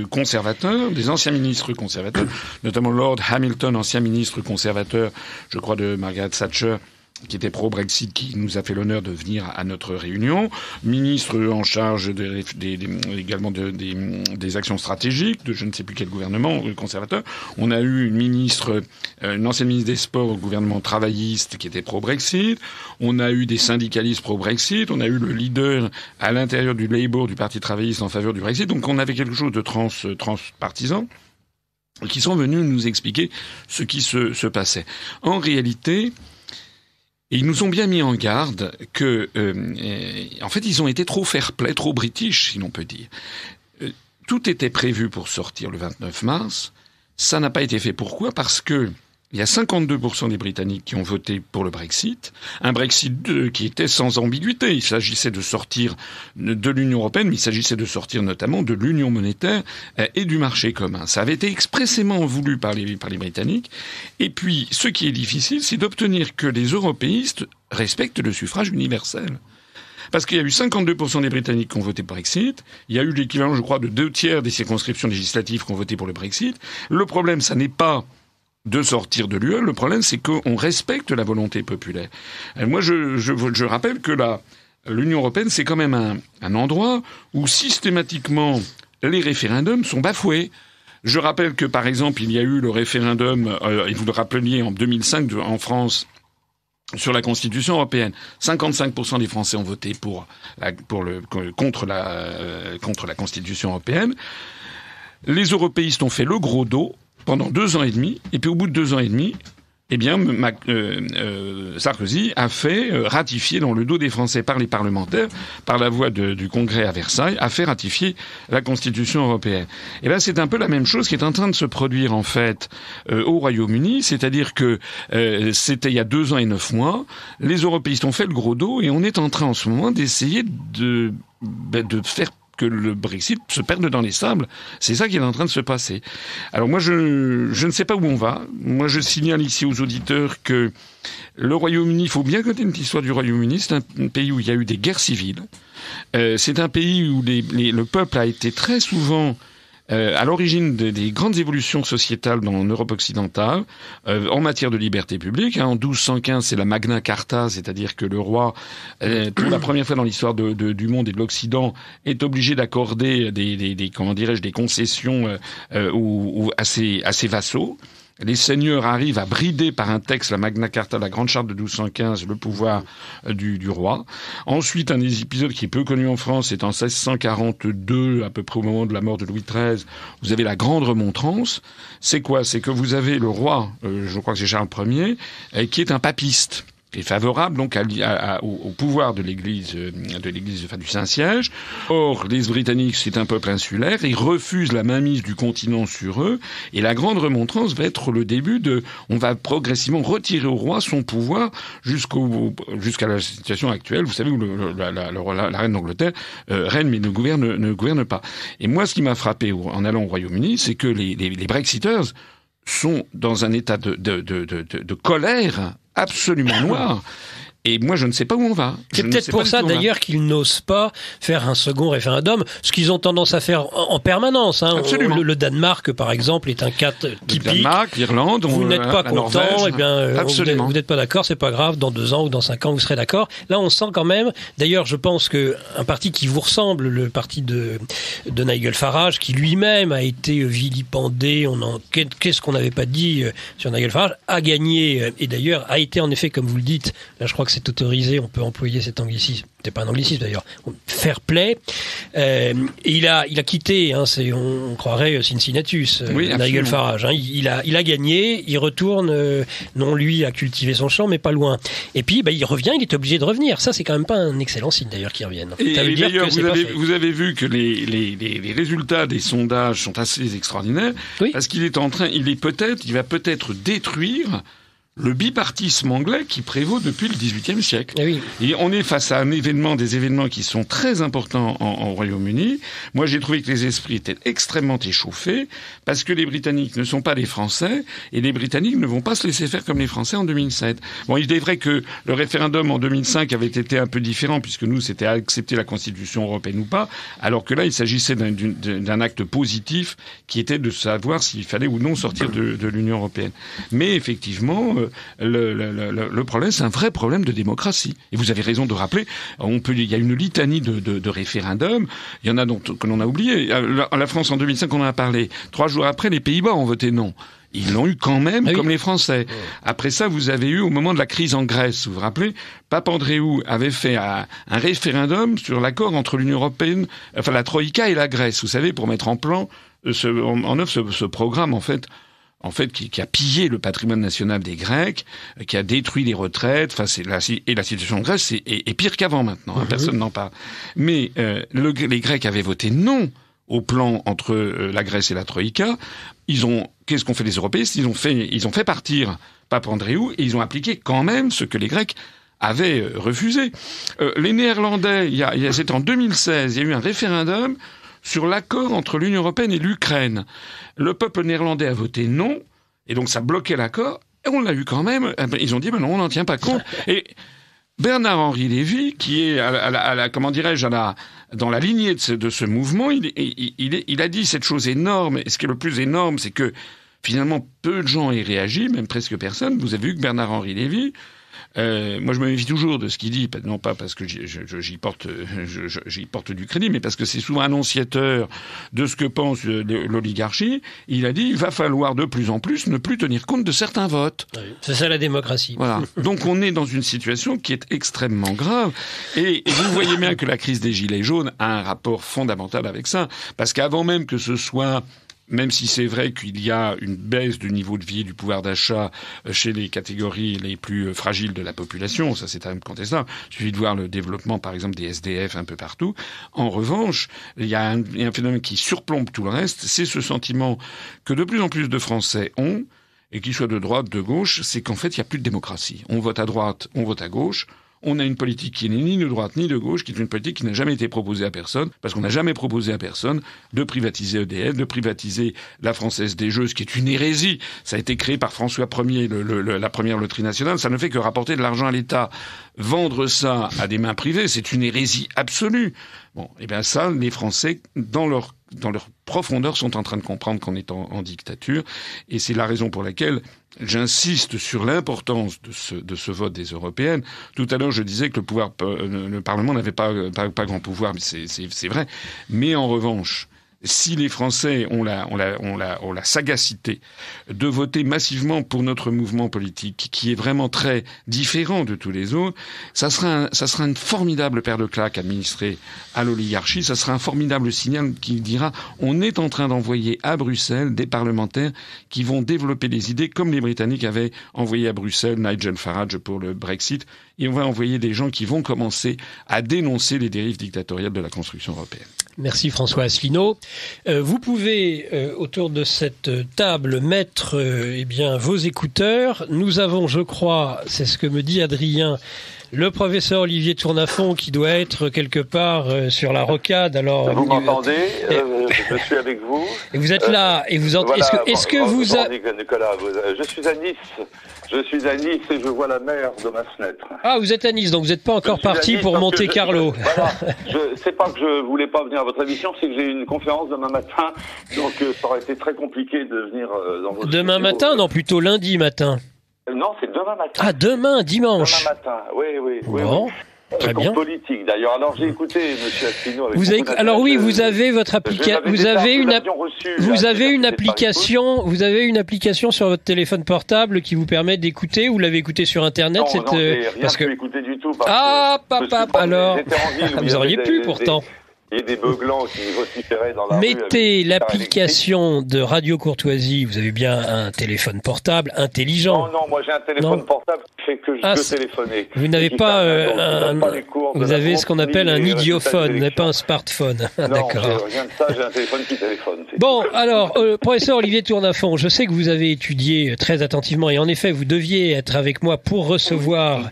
conservateurs, des anciens ministres conservateurs, notamment Lord Hamilton, ancien ministre conservateur, je crois, de Margaret Thatcher, qui était pro-Brexit, qui nous a fait l'honneur de venir à notre réunion, ministre en charge également des actions stratégiques de je ne sais plus quel gouvernement conservateur. On a eu une ancienne ministre des Sports au gouvernement travailliste qui était pro-Brexit. On a eu des syndicalistes pro-Brexit. On a eu le leader à l'intérieur du Labour, du Parti travailliste en faveur du Brexit. Donc on avait quelque chose de transpartisan qui sont venus nous expliquer ce qui se passait. En réalité, et ils nous ont bien mis en garde que, en fait, ils ont été trop fair-play, trop british, si l'on peut dire. Tout était prévu pour sortir le 29 mars. Ça n'a pas été fait. Pourquoi ? Parce que il y a 52% des Britanniques qui ont voté pour le Brexit. Un Brexit qui était sans ambiguïté. Il s'agissait de sortir de l'Union européenne, mais il s'agissait de sortir notamment de l'Union monétaire et du marché commun. Ça avait été expressément voulu par les Britanniques. Et puis, ce qui est difficile, c'est d'obtenir que les européistes respectent le suffrage universel. Parce qu'il y a eu 52% des Britanniques qui ont voté pour Brexit. Il y a eu l'équivalent, je crois, de 2/3 des circonscriptions législatives qui ont voté pour le Brexit. Le problème, ça n'est pas de sortir de l'UE. Le problème, c'est qu'on respecte la volonté populaire. Et moi, je rappelle que l'Union européenne, c'est quand même un endroit où systématiquement les référendums sont bafoués. Je rappelle que, par exemple, il y a eu le référendum, et vous le rappeliez, en 2005 en France, sur la Constitution européenne. 55% des Français ont voté contre la Constitution européenne. Les européistes ont fait le gros dos pendant 2 ans et demi, et puis au bout de 2 ans et demi, eh bien, Sarkozy a fait ratifier dans le dos des Français par les parlementaires, par la voie du Congrès à Versailles, a fait ratifier la Constitution européenne. Et là, c'est un peu la même chose qui est en train de se produire en fait au Royaume-Uni, c'est-à-dire que c'était il y a 2 ans et 9 mois, les européistes ont fait le gros dos et on est en train en ce moment d'essayer de faire que le Brexit se perde dans les sables. C'est ça qui est en train de se passer. Alors moi, je ne sais pas où on va. Moi, je signale ici aux auditeurs que le Royaume-Uni, il faut bien connaître l'histoire du Royaume-Uni. C'est un pays où il y a eu des guerres civiles. C'est un pays où le peuple a été très souvent à l'origine des grandes évolutions sociétales en Europe occidentale, en matière de liberté publique. En 1215, c'est la Magna Carta, c'est-à-dire que le roi, pour la première fois dans l'histoire du monde et de l'Occident, est obligé d'accorder des concessions à ses vassaux. Les seigneurs arrivent à brider par un texte, la Magna Carta, la Grande Charte de 1215, le pouvoir du roi. Ensuite, un des épisodes qui est peu connu en France, c'est en 1642, à peu près au moment de la mort de Louis XIII, vous avez la Grande Remontrance. C'est quoi? C'est que vous avez le roi, je crois que c'est Charles Ier, qui est un papiste, qui est favorable donc au pouvoir de l'Église, du Saint-Siège. Or, les Britanniques, c'est un peuple insulaire, ils refusent la mainmise du continent sur eux, et la Grande Remontrance va être le début on va progressivement retirer au roi son pouvoir jusqu'à la situation actuelle. Vous savez où la reine d'Angleterre règne mais ne gouverne pas. Et moi, ce qui m'a frappé en allant au Royaume-Uni, c'est que les Brexiters sont dans un état de colère absolument noir. Et moi, je ne sais pas où on va. C'est peut-être pour ça, d'ailleurs, qu'ils n'osent pas faire un second référendum, ce qu'ils ont tendance à faire en permanence. Hein. Absolument. Le Danemark, par exemple, est un cas typique. Le Danemark, l'Irlande, vous n'êtes pas content, eh bien, absolument. Vous n'êtes pas d'accord, c'est pas grave. Dans 2 ans ou dans 5 ans, vous serez d'accord. Là, on sent quand même. D'ailleurs, je pense que un parti qui vous ressemble, le parti de Nigel Farage, qui lui-même a été vilipendé, qu'est-ce qu'on n'avait pas dit sur Nigel Farage, a gagné et d'ailleurs a été en effet, comme vous le dites, là, je crois que c'est autorisé, on peut employer cet anglicisme. C'est pas un anglicisme d'ailleurs. Fair play. Et il a quitté, hein, on croirait Cincinnatus, oui, Nigel Farage. Hein, il a gagné, il retourne, non lui à cultiver son champ, mais pas loin. Et puis, il revient, il est obligé de revenir. Ça, c'est quand même pas un excellent signe d'ailleurs qu'il revienne. Et d'ailleurs, vous avez vu que les résultats des sondages sont assez extraordinaires, oui. Parce qu'il va peut-être détruire le bipartisme anglais qui prévaut depuis le XVIIIe siècle. Et, oui. Et on est face à des événements qui sont très importants en Royaume-Uni. Moi, j'ai trouvé que les esprits étaient extrêmement échauffés parce que les Britanniques ne sont pas les Français et les Britanniques ne vont pas se laisser faire comme les Français en 2007. Bon, il est vrai que le référendum en 2005 avait été un peu différent puisque nous, c'était accepter la Constitution européenne ou pas, alors que là, il s'agissait d'un acte positif qui était de savoir s'il fallait ou non sortir de l'Union européenne. Mais effectivement, le problème, c'est un vrai problème de démocratie. Et vous avez raison de rappeler, il y a une litanie de référendums. Il y en a que l'on a oublié. La France en 2005, on en a parlé. 3 jours après, les Pays-Bas ont voté non. Ils l'ont eu quand même, comme les Français. Après ça, vous avez eu, au moment de la crise en Grèce, vous vous rappelez, Papandréou avait fait un référendum sur l'accord entre l'Union européenne, enfin la Troïka et la Grèce. Vous savez, pour mettre en œuvre ce programme, en fait, qui a pillé le patrimoine national des Grecs, qui a détruit les retraites. Enfin, la situation en Grèce est pire qu'avant maintenant. Hein, personne n'en parle. Mais les Grecs avaient voté non au plan entre la Grèce et la Troïka. Qu'est-ce qu'ont fait les Européistes? Ils ont fait partir Papandréou et ils ont appliqué quand même ce que les Grecs avaient refusé. Les Néerlandais, c'était en 2016, il y a eu un référendum sur l'accord entre l'Union européenne et l'Ukraine. Le peuple néerlandais a voté non, et donc ça bloquait l'accord, et on l'a eu quand même. Ils ont dit, non, on n'en tient pas compte. Et Bernard-Henri Lévy, qui est dans la lignée de ce mouvement, il a dit cette chose énorme, et ce qui est le plus énorme, c'est que finalement peu de gens y réagissent, même presque personne. Vous avez vu que Bernard-Henri Lévy, moi je me méfie toujours de ce qu'il dit, non pas parce que j'y porte du crédit, mais parce que c'est souvent annonciateur de ce que pense l'oligarchie. Il a dit, il va falloir de plus en plus ne plus tenir compte de certains votes. Oui, c'est ça la démocratie. Voilà. Donc on est dans une situation qui est extrêmement grave. Et vous voyez bien que la crise des Gilets jaunes a un rapport fondamental avec ça. Parce qu'avant même que ce soit même si c'est vrai qu'il y a une baisse du niveau de vie, du pouvoir d'achat chez les catégories les plus fragiles de la population, ça c'est incontestable. Il suffit de voir le développement, par exemple, des SDF un peu partout. En revanche, il y a un phénomène qui surplombe tout le reste, c'est ce sentiment que de plus en plus de Français ont, et qu'ils soient de droite, de gauche, c'est qu'en fait, il n'y a plus de démocratie. On vote à droite, on vote à gauche. On a une politique qui n'est ni de droite ni de gauche, qui est une politique qui n'a jamais été proposée à personne, parce qu'on n'a jamais proposé à personne de privatiser EDF, de privatiser la Française des Jeux, ce qui est une hérésie. Ça a été créé par François Ier, la première loterie nationale. Ça ne fait que rapporter de l'argent à l'État. Vendre ça à des mains privées, c'est une hérésie absolue. Bon, eh bien ça, les Français, dans leur profondeur, sont en train de comprendre qu'on est en dictature. Et c'est la raison pour laquelle j'insiste sur l'importance de ce vote des européennes. Tout à l'heure, je disais que le Parlement n'avait pas grand pouvoir, mais c'est vrai. Mais en revanche, si les Français ont la sagacité de voter massivement pour notre mouvement politique, qui est vraiment très différent de tous les autres, ça sera une formidable paire de claques administrée à l'oligarchie. Ça sera un formidable signal qui dira on est en train d'envoyer à Bruxelles des parlementaires qui vont développer des idées comme les Britanniques avaient envoyé à Bruxelles Nigel Farage pour le Brexit. Et on va envoyer des gens qui vont commencer à dénoncer les dérives dictatoriales de la construction européenne. Merci François Asselineau. Vous pouvez autour de cette table mettre vos écouteurs. Nous avons, je crois, c'est ce que me dit Adrien, le professeur Olivier Tournafont qui doit être quelque part sur la rocade. Alors vous m'entendez je suis avec vous. Et vous êtes là et vous entendez. Voilà, est-ce que vous Nicolas, je suis à Nice. Je suis à Nice et je vois la mer de ma fenêtre. Ah, vous êtes à Nice, donc vous n'êtes pas encore parti pour Monte Carlo. Voilà, c'est pas que je voulais pas venir à votre émission, c'est que j'ai une conférence demain matin, donc ça aurait été très compliqué de venir dans votre Demain studio. matin, non, plutôt lundi matin. Non, c'est demain matin. Ah, demain, dimanche. Demain matin, oui. Bon. Oui. Très bien. Politique d'ailleurs. Alors j'ai écouté Monsieur Asselineau. Alors oui, vous avez votre application. Vous avez une application. Vous avez une application sur votre téléphone portable qui vous permet d'écouter. Vous l'avez écouté sur Internet. Non, j'ai rien pu écouter du tout. Alors, vous auriez pu pourtant. Il y a des beuglants qui vociféraient dans la rue. Mettez l'application de Radio Courtoisie. Vous avez bien un téléphone portable intelligent. Non, moi j'ai un téléphone portable qui fait que je peux téléphoner. Vous n'avez pas vous avez ce qu'on appelle un idiophone, vous n'avez pas un smartphone. D'accord. Non, rien de ça, j'ai un téléphone qui téléphone. Bon, alors, professeur Olivier Tournafont, je sais que vous avez étudié très attentivement et en effet, vous deviez être avec moi pour recevoir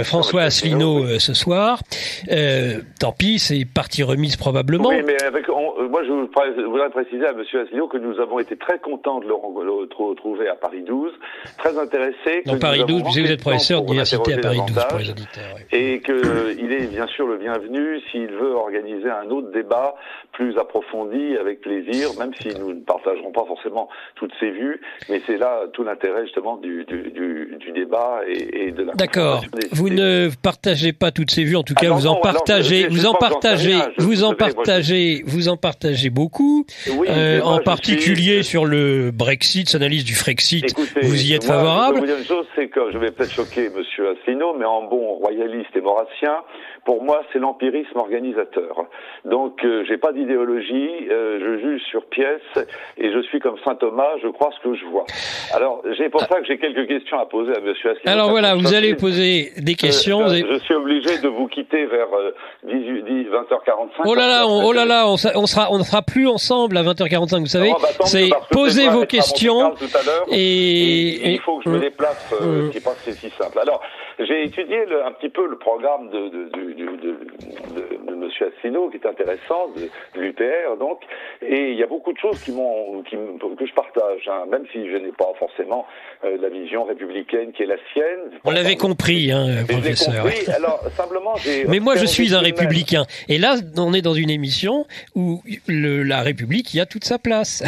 François Asselineau ce soir. Tant pis, c'est partie remise probablement. Oui, mais moi je voudrais préciser à M. Asselineau que nous avons été très contents de le retrouver à Paris 12, très intéressés. Donc Paris 12, vous êtes professeur d'université à Paris 12 pour les auditeurs. Oui. Et qu'il est bien sûr le bienvenu s'il veut organiser un autre débat plus approfondi avec plaisir, même si nous ne partagerons pas forcément toutes ses vues, mais c'est là tout l'intérêt justement du débat et de la. D'accord. Vous ne partagez pas toutes ses vues, en tout cas vous en partagez beaucoup, oui, en particulier sur le Brexit, l'analyse du Frexit. Écoutez, vous y êtes favorable? Je vais vous dire une chose, c'est que je vais peut-être choquer Monsieur Asselineau, mais en bon royaliste et maurassien, pour moi c'est l'empirisme organisateur. Donc j'ai pas d'idéologie, je juge sur pièce et je suis comme saint Thomas, je crois ce que je vois. Alors c'est pour ça que j'ai quelques questions à poser à Monsieur Asselineau. Alors voilà, vous allez poser des questions. Je suis obligé de vous quitter vers 20h45. Oh là là, on sera plus ensemble à 20h45, vous savez. C'est poser vos questions et il faut que je me déplace, qui pas si simple. Alors, j'ai étudié un petit peu le programme de Monsieur Asselineau, qui est intéressant, de l'UPR, donc, et il y a beaucoup de choses que je partage, hein, même si je n'ai pas forcément la vision républicaine qui est la sienne. On l'avait compris, professeur. Compris. Alors, simplement, mais moi, je suis un républicain. Et là, on est dans une émission où la République y a toute sa place.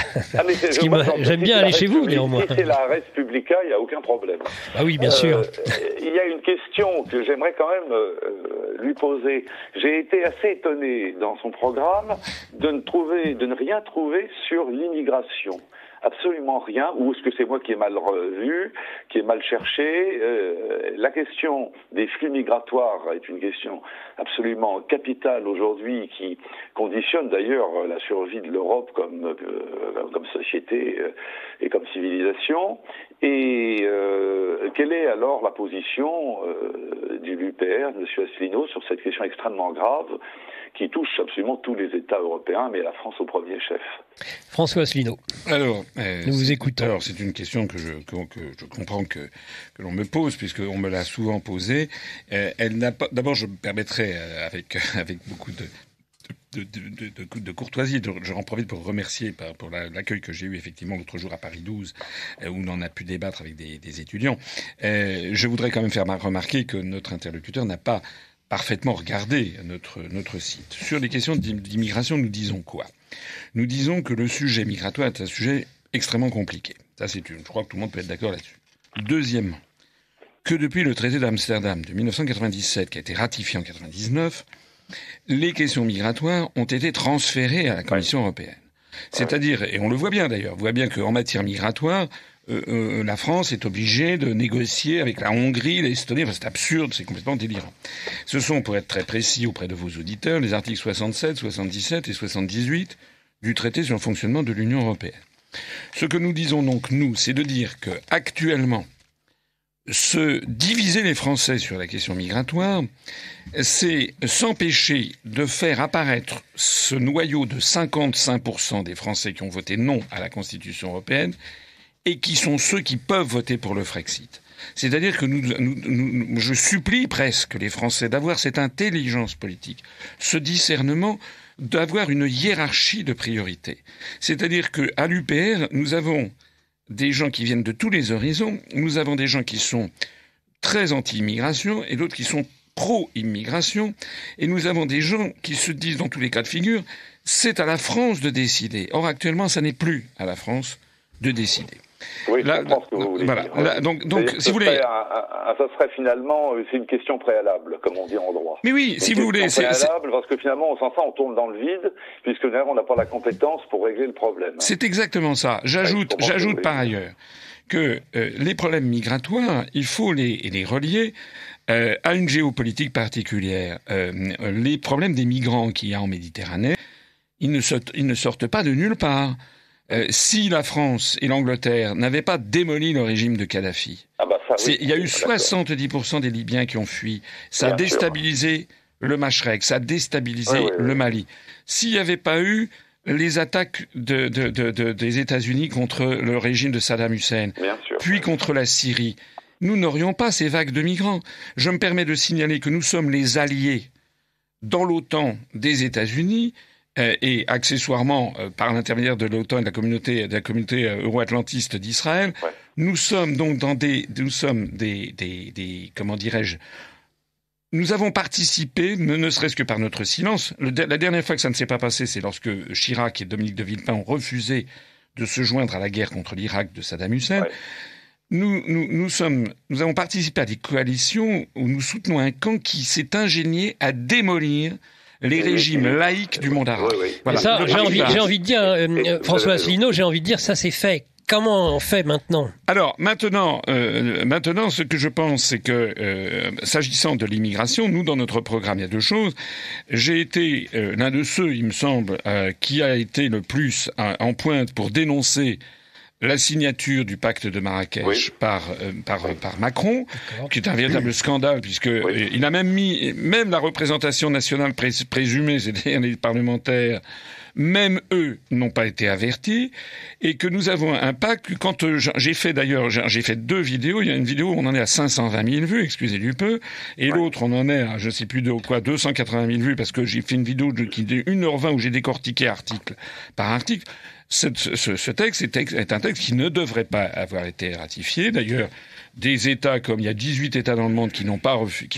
J'aime bien aller chez vous, néanmoins. Si c'est la Respublica, il n'y a aucun problème. Ah oui, bien sûr. Il y a une question que j'aimerais quand même lui poser. J'ai été assez étonné dans son programme de ne rien trouver sur l'immigration. absolument rien, ou est-ce que c'est moi qui ai mal vu, qui ai mal cherché? La question des flux migratoires est une question absolument capitale aujourd'hui, qui conditionne d'ailleurs la survie de l'Europe comme société et comme civilisation. Et quelle est alors la position du l'UPR, de M. Asselineau, sur cette question extrêmement grave qui touche absolument tous les États européens, mais la France au premier chef? François Asselineau. Alors, nous vous écoutons. Alors, c'est une question que je comprends que l'on me pose, puisqu'on me l'a souvent posée. Elle n'a pas. D'abord, je me permettrai avec beaucoup de courtoisie. J'en profite pour remercier pour l'accueil que j'ai eu effectivement l'autre jour à Paris 12, où on en a pu débattre avec des étudiants. Je voudrais quand même faire remarquer que notre interlocuteur n'a pas parfaitement regardé notre site. Sur les questions d'immigration, nous disons quoi? Nous disons que le sujet migratoire est un sujet extrêmement compliqué. Ça, je crois que tout le monde peut être d'accord là-dessus. Deuxièmement, que depuis le traité d'Amsterdam de 1997, qui a été ratifié en 1999, les questions migratoires ont été transférées à la Commission européenne. C'est-à-dire, et on le voit bien d'ailleurs, on voit bien qu'en matière migratoire, la France est obligée de négocier avec la Hongrie, l'Estonie. Enfin, c'est absurde, c'est complètement délirant. Ce sont, pour être très précis auprès de vos auditeurs, les articles 67, 77 et 78 du traité sur le fonctionnement de l'Union européenne. Ce que nous disons donc, nous, c'est de dire que actuellement, se diviser les Français sur la question migratoire, c'est s'empêcher de faire apparaître ce noyau de 55% des Français qui ont voté non à la Constitution européenne et qui sont ceux qui peuvent voter pour le Frexit. C'est-à-dire que je supplie presque les Français d'avoir cette intelligence politique, ce discernement, d'avoir une hiérarchie de priorités. C'est-à-dire qu'à l'UPR, nous avons des gens qui viennent de tous les horizons, nous avons des gens qui sont très anti-immigration et d'autres qui sont pro-immigration, et nous avons des gens qui se disent dans tous les cas de figure, c'est à la France de décider. Or actuellement, ça n'est plus à la France de décider. Oui, je comprends ce que vous voulez dire. Là, donc si vous voulez... Ça serait finalement, c'est une question préalable, comme on dit en droit. Mais oui, si vous voulez... C'est préalable, parce que finalement, sans ça, on tourne dans le vide, puisque d'ailleurs, on n'a pas la compétence pour régler le problème. C'est exactement ça. J'ajoute par ailleurs que les problèmes migratoires, il faut les relier à une géopolitique particulière. Les problèmes des migrants qu'il y a en Méditerranée, ils ne sortent pas de nulle part. Si la France et l'Angleterre n'avaient pas démoli le régime de Kadhafi, il y a eu 70% des Libyens qui ont fui. Ça a déstabilisé le Machrek, ça a déstabilisé le Mali. S'il n'y avait pas eu les attaques des États-Unis contre le régime de Saddam Hussein, puis contre la Syrie, nous n'aurions pas ces vagues de migrants. Je me permets de signaler que nous sommes les alliés dans l'OTAN des États-Unis, et accessoirement par l'intermédiaire de l'OTAN et de la communauté euro-atlantiste d'Israël, nous sommes donc comment dirais-je, nous avons participé, ne serait-ce que par notre silence. La dernière fois que ça ne s'est pas passé, c'est lorsque Chirac et Dominique de Villepin ont refusé de se joindre à la guerre contre l'Irak de Saddam Hussein. Nous avons participé à des coalitions où nous soutenons un camp qui s'est ingénié à démolir les régimes laïques du monde arabe. Voilà. Ça, j'ai envie de dire, François Asselineau, j'ai envie de dire, ça c'est fait. Comment on fait maintenant? Alors, maintenant, ce que je pense, c'est que, s'agissant de l'immigration, nous, dans notre programme, il y a deux choses. J'ai été l'un de ceux, il me semble, qui a été le plus en pointe pour dénoncer la signature du pacte de Marrakech par Macron, qui est un véritable scandale, puisque il a même la représentation nationale présumée, c'est-à-dire les parlementaires, même eux n'ont pas été avertis, et que nous avons un pacte. Quand j'ai fait deux vidéos, il y a une vidéo où on en est à 520 000 vues, excusez du peu, et l'autre on en est à, je sais plus de quoi, 280 000 vues, parce que j'ai fait une vidéo qui de 1h20 où j'ai décortiqué article par article. Ce texte est un texte qui ne devrait pas avoir été ratifié. D'ailleurs, des États comme il y a 18 États dans le monde qui ont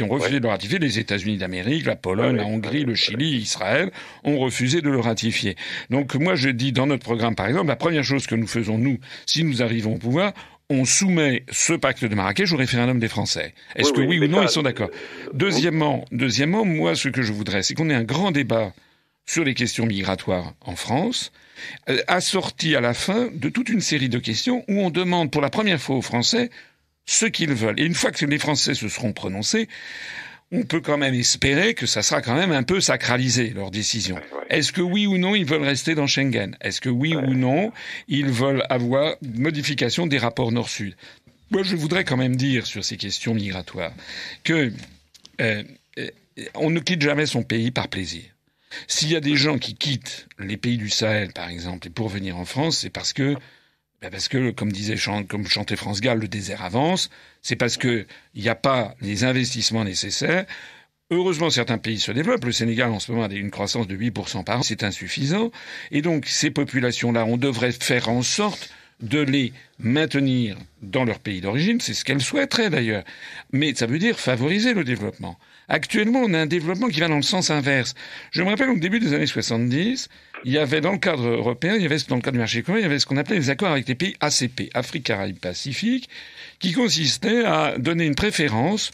refusé de le ratifier, les États-Unis d'Amérique, la Pologne, la Hongrie, le Chili, Israël, ont refusé de le ratifier. Donc moi je dis dans notre programme par exemple, la première chose que nous faisons nous, si nous arrivons au pouvoir, on soumet ce pacte de Marrakech au référendum des Français. Est-ce que oui ou non ils sont d'accord? Deuxièmement, moi ce que je voudrais, c'est qu'on ait un grand débat sur les questions migratoires en France, assorti à la fin de toute une série de questions où on demande pour la première fois aux Français ce qu'ils veulent. Et une fois que les Français se seront prononcés, on peut quand même espérer que ça sera quand même un peu sacralisé, leur décision. Est-ce que oui ou non, ils veulent rester dans Schengen? Est-ce que oui ou non, ils veulent avoir une modification des rapports Nord-Sud? Moi, je voudrais quand même dire sur ces questions migratoires que on ne quitte jamais son pays par plaisir. S'il y a des gens qui quittent les pays du Sahel, par exemple, et pour venir en France, c'est parce que, comme chantait France Gall, le désert avance. C'est parce que il n'y a pas les investissements nécessaires. Heureusement, certains pays se développent. Le Sénégal, en ce moment, a une croissance de 8% par an. C'est insuffisant. Et donc, ces populations-là, on devrait faire en sorte de les maintenir dans leur pays d'origine. C'est ce qu'elles souhaiteraient, d'ailleurs. Mais ça veut dire favoriser le développement. Actuellement, on a un développement qui va dans le sens inverse. Je me rappelle au début des années 70, il y avait dans le cadre européen, il y avait dans le cadre du marché commun, il y avait ce qu'on appelait les accords avec les pays ACP, Afrique, Caraïbes, Pacifique, qui consistaient à donner une préférence,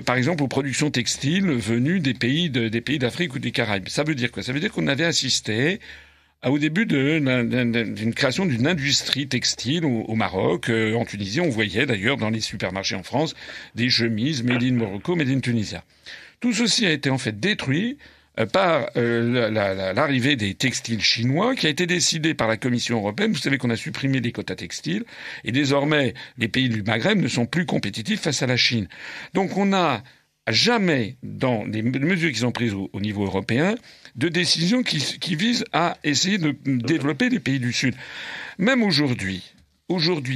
par exemple, aux productions textiles venues des pays d'Afrique ou des Caraïbes. Ça veut dire quoi? Ça veut dire qu'on avait assisté au début d'une création d'une industrie textile au Maroc, en Tunisie. On voyait d'ailleurs dans les supermarchés en France des chemises made in Morocco, made in Tunisia. Tout ceci a été en fait détruit par l'arrivée des textiles chinois, qui a été décidée par la Commission européenne. Vous savez qu'on a supprimé les quotas textiles, et désormais les pays du Maghreb ne sont plus compétitifs face à la Chine. Donc on n'a jamais, dans les mesures qu'ils ont prises au niveau européen, de décisions qui visent à essayer de développer les pays du Sud. Même aujourd'hui,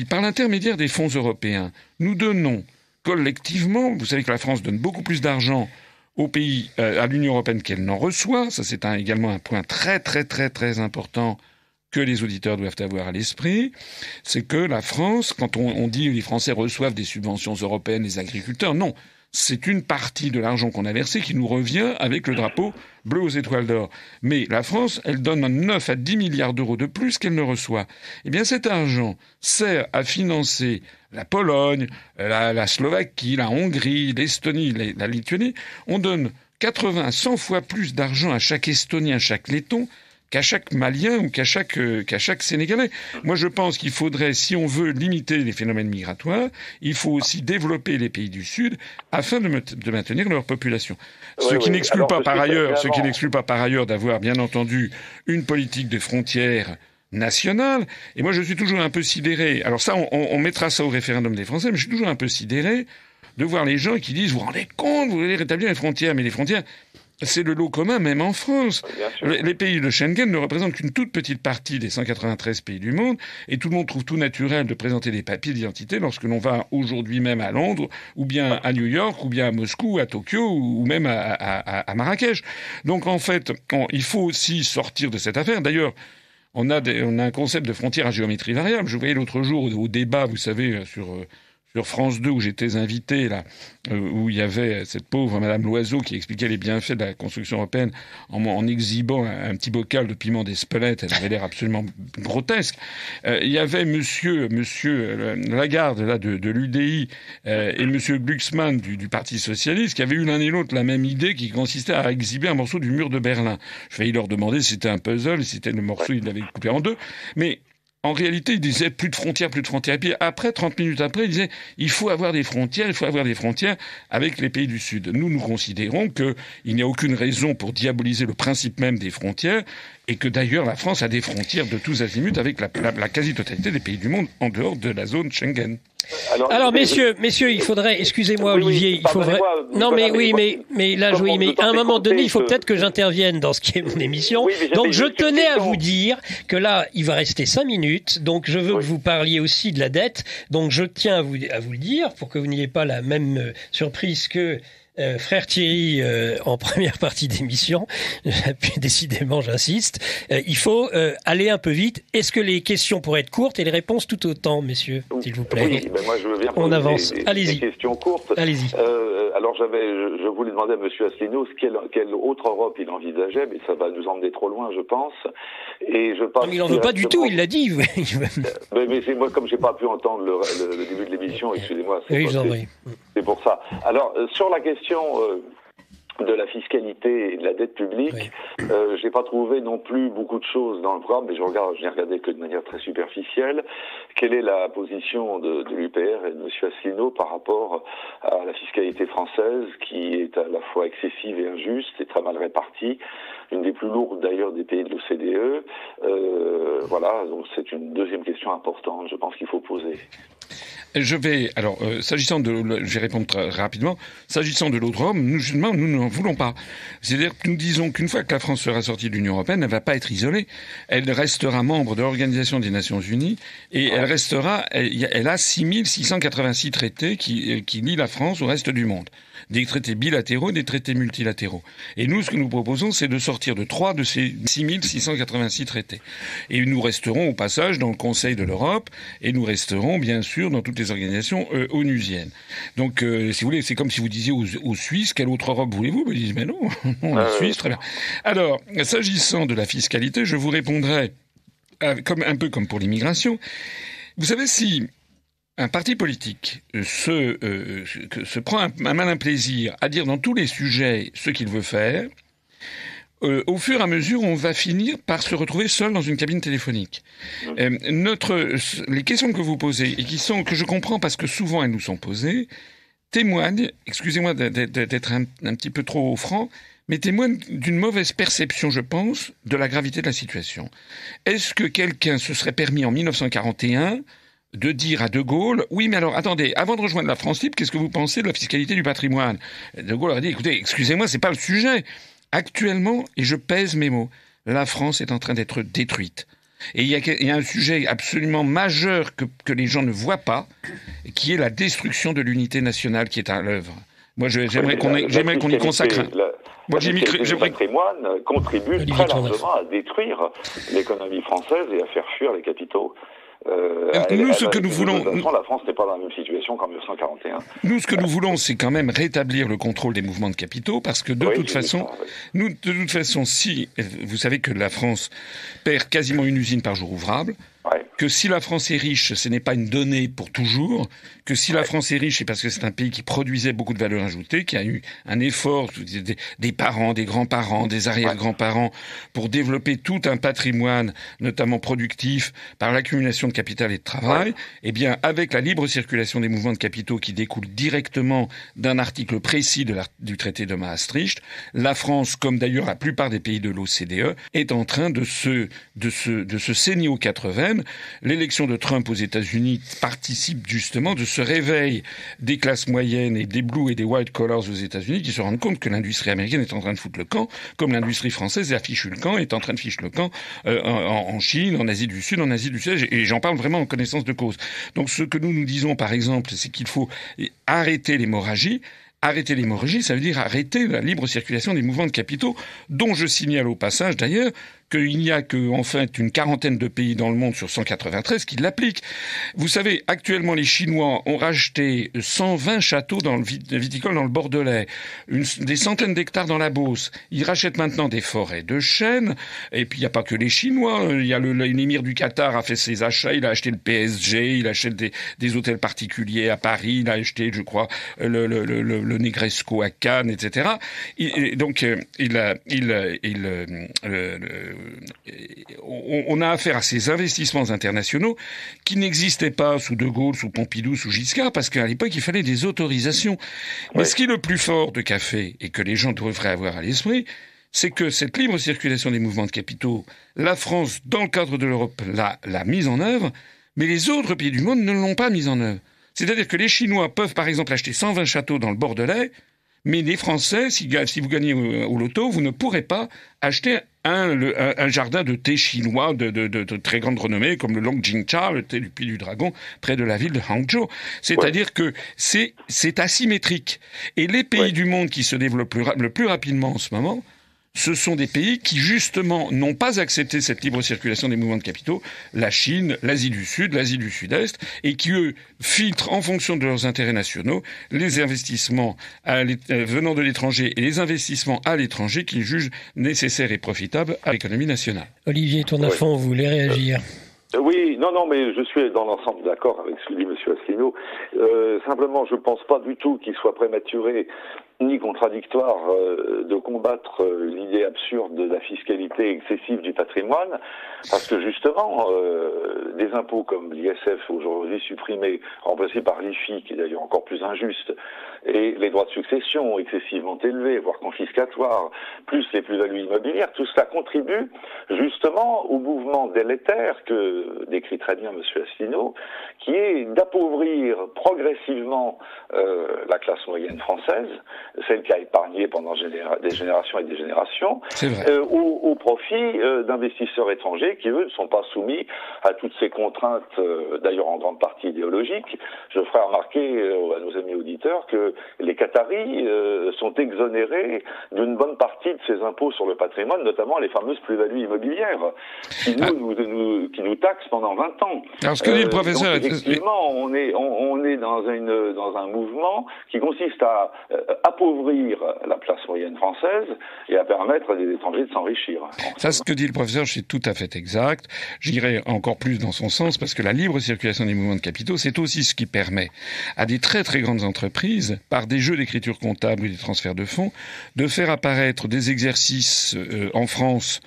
par l'intermédiaire des fonds européens, nous donnons collectivement, vous savez que la France donne beaucoup plus d'argent aux pays, à l'Union européenne qu'elle n'en reçoit. Ça, c'est également un point très, très, très, très important que les auditeurs doivent avoir à l'esprit. C'est que la France, quand on dit que les Français reçoivent des subventions européennes, les agriculteurs, non. C'est une partie de l'argent qu'on a versé qui nous revient avec le drapeau bleu aux étoiles d'or. Mais la France, elle donne 9 à 10 milliards d'euros de plus qu'elle ne reçoit. Eh bien, cet argent sert à financer la Pologne, la Slovaquie, la Hongrie, l'Estonie, la Lituanie. On donne 80 à 100 fois plus d'argent à chaque Estonien, à chaque Letton, qu'à chaque Malien ou qu'à chaque Sénégalais. Moi, je pense qu'il faudrait, si on veut limiter les phénomènes migratoires, il faut aussi développer les pays du Sud afin de maintenir leur population. Ce qui n'exclut pas par ailleurs d'avoir, bien entendu, une politique de frontières nationale. Et moi, je suis toujours un peu sidéré. Alors ça, on mettra ça au référendum des Français, mais je suis toujours un peu sidéré de voir les gens qui disent, vous vous rendez compte, vous voulez rétablir les frontières, mais les frontières, c'est le lot commun, même en France. Les pays de Schengen ne représentent qu'une toute petite partie des 193 pays du monde, et tout le monde trouve tout naturel de présenter des papiers d'identité lorsque l'on va aujourd'hui même à Londres, ou bien à New York, ou bien à Moscou, à Tokyo, ou même à Marrakech. Donc en fait, il faut aussi sortir de cette affaire. D'ailleurs, on a un concept de frontière à géométrie variable. Je voyais l'autre jour au débat, vous savez, sur France 2, où j'étais invité, là, où il y avait cette pauvre Madame Loiseau qui expliquait les bienfaits de la construction européenne en exhibant un petit bocal de piment d'Espelette. Elle avait l'air absolument grotesque. Il y avait monsieur Lagarde, là, de l'UDI, et monsieur Glucksmann du Parti Socialiste, qui avaient eu l'un et l'autre la même idée qui consistait à exhiber un morceau du mur de Berlin. Je faillis leur demander si c'était un puzzle, si c'était le morceau, il l'avait coupé en deux. Mais en réalité, il disait plus de frontières. Et puis après, 30 minutes après, il disait il faut avoir des frontières avec les pays du Sud. Nous considérons qu'il n'y a aucune raison pour diaboliser le principe même des frontières, et que d'ailleurs la France a des frontières de tous azimuts avec la quasi-totalité des pays du monde en dehors de la zone Schengen. Alors messieurs, il faudrait, excusez-moi Olivier, il faudrait. Non mais oui, mais là, oui, mais à un moment donné, il faut peut-être que j'intervienne dans ce qui est mon émission. Donc je tenais à vous dire que là, il va rester 5 minutes. Donc je veux que vous parliez aussi de la dette. Donc je tiens à vous le dire pour que vous n'ayez pas la même surprise que frère Thierry en première partie d'émission. Décidément, j'insiste. Il faut aller un peu vite. Est-ce que les questions pourraient être courtes et les réponses tout autant, messieurs, s'il vous plaît? Oui, moi je veux bien poser on avance. Allez-y. Des questions courtes. Allez-y. Alors je voulais demander à Monsieur Asselineau quelle autre Europe il envisageait, mais ça va nous emmener trop loin, je pense. Et je pense. Non, il n'en veut pas du tout. Il l'a dit. mais c'est moi, comme j'ai pas pu entendre le début de l'émission, excusez-moi. Oui, je vous en prie. C'est pour ça. Alors sur la question de la fiscalité et de la dette publique, j'ai pas trouvé non plus beaucoup de choses dans le programme, mais je n'ai regardé que de manière très superficielle. Quelle est la position de l'UPR et de M. Asselineau par rapport à la fiscalité française, qui est à la fois excessive et injuste et très mal répartie, une des plus lourdes d'ailleurs des pays de l'OCDE. Voilà, donc c'est une deuxième question importante, je pense qu'il faut poser. Je vais je vais répondre très rapidement. S'agissant de l'eau de Rome, nous n'en voulons pas. C'est-à-dire que nous disons qu'une fois que la France sera sortie de l'Union européenne, elle ne va pas être isolée. Elle restera membre de l'Organisation des Nations Unies et elle a 6686 traités qui lient la France au reste du monde. Des traités bilatéraux, des traités multilatéraux. Et nous, ce que nous proposons, c'est de sortir de 3 de ces 6686 traités. Et nous resterons au passage dans le Conseil de l'Europe et nous resterons bien sûr dans toutes les organisations onusiennes. Donc, si vous voulez, c'est comme si vous disiez aux Suisses, quelle autre Europe voulez-vous? Ils disent, mais non, la Suisse, très bien. Alors, s'agissant de la fiscalité, je vous répondrai un peu comme pour l'immigration. Vous savez, si un parti politique se prend un malin plaisir à dire dans tous les sujets ce qu'il veut faire, au fur et à mesure, on va finir par se retrouver seul dans une cabine téléphonique. Les questions que vous posez, et que je comprends parce que souvent elles nous sont posées, témoignent, excusez-moi d'être un petit peu trop franc, mais témoignent d'une mauvaise perception, je pense, de la gravité de la situation. Est-ce que quelqu'un se serait permis en 1941 de dire à De Gaulle, oui, mais alors, attendez, avant de rejoindre la France libre, qu'est-ce que vous pensez de la fiscalité du patrimoine? De Gaulle aurait dit, écoutez, excusez-moi, c'est pas le sujet. Actuellement, et je pèse mes mots, la France est en train d'être détruite. Et il y a un sujet absolument majeur que les gens ne voient pas, qui est la destruction de l'unité nationale qui est à l'œuvre. Moi, j'aimerais qu'on y consacre. Le patrimoine contribue très largement à détruire l'économie française et à faire fuir les capitaux. Nous, ce que nous voulons, la France n'est pas dans la même situation qu'en 1941. Nous, ce que nous voulons, c'est quand même rétablir le contrôle des mouvements de capitaux, parce que de toute façon, si vous savez que la France perd quasiment une usine par jour ouvrable, que si la France est riche, ce n'est pas une donnée pour toujours, que si la France est riche, c'est parce que c'est un pays qui produisait beaucoup de valeur ajoutée, qui a eu un effort des parents, des grands-parents, des arrière-grands-parents pour développer tout un patrimoine, notamment productif, par l'accumulation de capital et de travail. Eh bien, avec la libre circulation des mouvements de capitaux qui découle directement d'un article précis du traité de Maastricht, la France, comme d'ailleurs la plupart des pays de l'OCDE, est en train de se saigner aux quatre veines. L'élection de Trump aux États-Unis participe justement de ce réveil des classes moyennes et des blue et des white collars aux États-Unis qui se rendent compte que l'industrie américaine est en train de foutre le camp, comme l'industrie française a fichu le camp, est en train de ficher le camp en Chine, en Asie du Sud, en Asie du Sud, et j'en parle vraiment en connaissance de cause. Donc ce que nous disons par exemple, c'est qu'il faut arrêter l'hémorragie. Arrêter l'hémorragie, ça veut dire arrêter la libre circulation des mouvements de capitaux, dont je signale au passage d'ailleurs qu'il n'y a en fait une quarantaine de pays dans le monde sur 193 qui l'appliquent. Vous savez, actuellement les Chinois ont racheté 120 châteaux dans le viticole dans le Bordelais, des centaines d'hectares dans la Beauce. Ils rachètent maintenant des forêts de chênes, et puis il n'y a pas que les Chinois, il y a l'émir du Qatar a fait ses achats, il a acheté le PSG, il achète des hôtels particuliers à Paris, il a acheté, je crois, le Negresco à Cannes, etc. On a affaire à ces investissements internationaux qui n'existaient pas sous De Gaulle, sous Pompidou, sous Giscard, parce qu'à l'époque, il fallait des autorisations. Mais ce qui est le plus fort de Café, et que les gens devraient avoir à l'esprit, c'est que cette libre circulation des mouvements de capitaux, la France, dans le cadre de l'Europe, l'a mise en œuvre, mais les autres pays du monde ne l'ont pas mise en œuvre. C'est-à-dire que les Chinois peuvent, par exemple, acheter 120 châteaux dans le Bordelais, mais les Français, si vous gagnez au loto, vous ne pourrez pas acheter un jardin de thé chinois de très grande renommée, comme le Longjingcha, le thé du Puy du Dragon, près de la ville de Hangzhou. C'est-à-dire que c'est asymétrique. Et les pays du monde qui se développent le plus rapidement en ce moment, ce sont des pays qui, justement, n'ont pas accepté cette libre circulation des mouvements de capitaux, la Chine, l'Asie du Sud, l'Asie du Sud-Est, et qui, eux, filtrent en fonction de leurs intérêts nationaux les investissements venant de l'étranger et les investissements à l'étranger qu'ils jugent nécessaires et profitables à l'économie nationale. Olivier Tournafont, vous voulez réagir ? Oui, non, mais je suis dans l'ensemble d'accord avec ce que dit M. Asselineau. Simplement, je ne pense pas du tout qu'il soit prématuré ni contradictoire de combattre l'idée absurde de la fiscalité excessive du patrimoine, parce que justement, des impôts comme l'ISF aujourd'hui supprimés, remplacés par l'IFI, qui est d'ailleurs encore plus injuste, et les droits de succession excessivement élevés, voire confiscatoires, plus les plus-values immobilières, tout cela contribue justement au mouvement délétère que décrit très bien M. Asselineau, qui est d'appauvrir progressivement la classe moyenne française, celle qui a épargné pendant des générations et des générations, au profit d'investisseurs étrangers qui, eux, ne sont pas soumis à toutes ces contraintes, d'ailleurs en grande partie idéologiques. Je ferai remarquer à nos amis auditeurs que les Qataris sont exonérés d'une bonne partie de ces impôts sur le patrimoine, notamment les fameuses plus-values immobilières, qui nous taxent pendant 20 ans. Alors, ce que dit le professeur... Donc, effectivement, on est dans un mouvement qui consiste à appauvrir la classe moyenne française et à permettre à des étrangers de s'enrichir. Ça, ce que dit le professeur, c'est tout à fait exact. J'irai encore plus dans son sens, parce que la libre circulation des mouvements de capitaux, c'est aussi ce qui permet à des très très grandes entreprises, par des jeux d'écriture comptable ou des transferts de fonds, de faire apparaître des exercices en France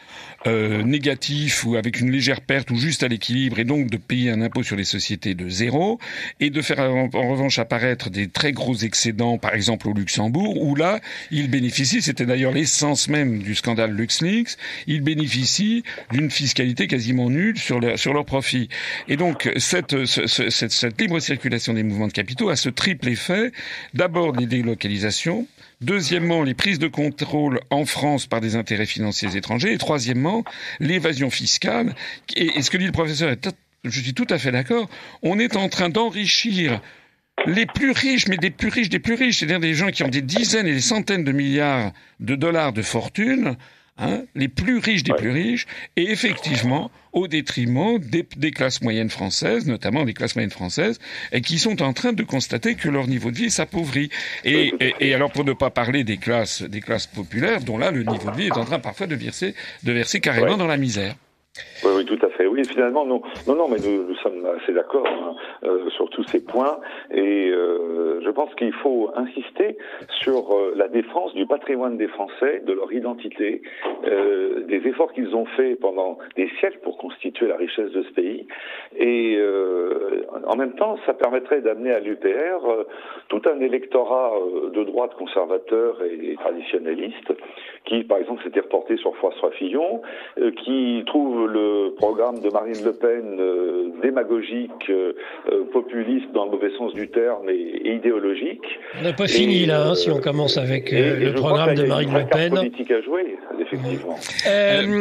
négatifs ou avec une légère perte ou juste à l'équilibre, et donc de payer un impôt sur les sociétés de 0, et de faire en revanche apparaître des très gros excédents, par exemple au Luxembourg, où là, ils bénéficient, c'était d'ailleurs l'essence même du scandale LuxLeaks, ils bénéficient d'une fiscalité quasiment nulle sur leurs profits. Et donc, cette libre circulation des mouvements de capitaux a ce triple effet. D'abord, les délocalisations. Deuxièmement, les prises de contrôle en France par des intérêts financiers étrangers. Et troisièmement, l'évasion fiscale. Et ce que dit le professeur, je suis tout à fait d'accord, on est en train d'enrichir les plus riches, mais des plus riches des plus riches, c'est-à-dire des gens qui ont des dizaines et des centaines de milliards de dollars de fortune, les plus riches des plus riches, et effectivement, au détriment des classes moyennes françaises, notamment des classes moyennes françaises, et qui sont en train de constater que leur niveau de vie s'appauvrit. Et alors, pour ne pas parler des classes populaires, dont là, le niveau de vie est en train parfois de verser carrément dans la misère. Oui, tout à fait. Oui, finalement, non, mais nous sommes assez d'accord sur tous ces points. Et je pense qu'il faut insister sur la défense du patrimoine des Français, de leur identité, des efforts qu'ils ont faits pendant des siècles pour constituer la richesse de ce pays. Et en même temps, ça permettrait d'amener à l'UPR tout un électorat de droite conservateur et traditionnaliste, qui, par exemple, s'était reporté sur François Fillon, qui trouve le programme de Marine Le Pen démagogique, populiste dans le mauvais sens du terme et idéologique. On n'a pas fini là, si on commence avec le programme de Marine Le Pen. Il y a politique à jouer, effectivement.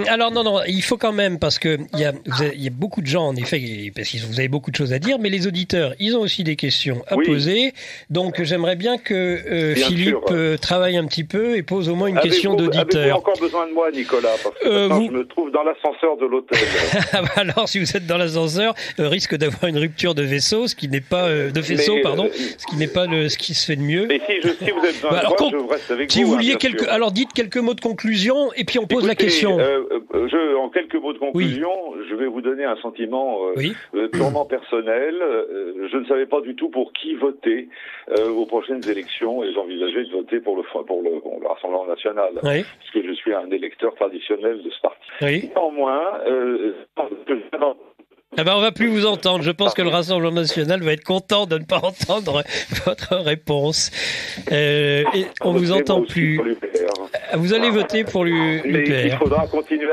Alors non, il faut quand même, parce que il y a beaucoup de gens, en effet, parce que vous avez beaucoup de choses à dire, mais les auditeurs, ils ont aussi des questions à poser. Donc j'aimerais bien que Philippe travaille un petit peu et pose au moins une question d'auditeur. Avez-vous encore besoin de moi, Nicolas? Parce que je me trouve dans l'ascenseur de l'hôtel. Alors, si vous êtes dans l'ascenseur, risque d'avoir une rupture de vaisseau, ce qui n'est pas ce qui n'est pas ce qui se fait de mieux. Mais si vous êtes besoin de moi, je reste avec vous. Si vous vouliez alors dites quelques mots de conclusion et puis on pose la question. En quelques mots de conclusion, je vais vous donner un sentiment purement personnel. Je ne savais pas du tout pour qui voter aux prochaines élections et j'envisageais de voter pour le Rassemblement national, puisque je suis un électeur traditionnel de ce parti. Néanmoins, on va plus vous entendre. Je pense que le Rassemblement national va être content de ne pas entendre votre réponse. Et on vous entend plus. Vous allez voter pour l'UPR. Il faudra continuer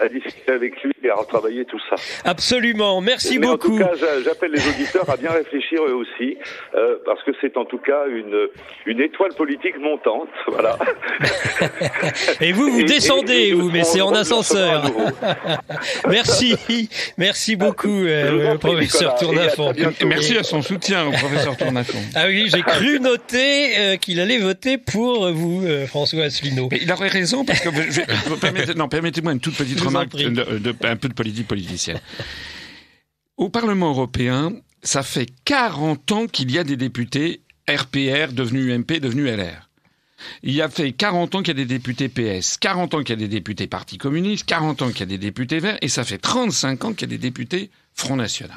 à discuter avec lui et à retravailler tout ça. Absolument. Merci beaucoup. En tout cas, j'appelle les auditeurs à bien réfléchir eux aussi, parce que c'est en tout cas une étoile politique montante. Voilà. Et vous descendez, mais c'est en ascenseur. Merci beaucoup, professeur Tournafont. Merci à son soutien au professeur Tournafont. Ah oui, j'ai cru noter qu'il allait voter pour vous, François Asselineau. Mais il aurait raison, parce que permettez-moi une toute petite remarque, un peu de politique politicienne. Au Parlement européen, ça fait 40 ans qu'il y a des députés RPR devenus UMP, devenus LR. Il y a fait 40 ans qu'il y a des députés PS, 40 ans qu'il y a des députés Parti communiste, 40 ans qu'il y a des députés Verts, et ça fait 35 ans qu'il y a des députés Front National.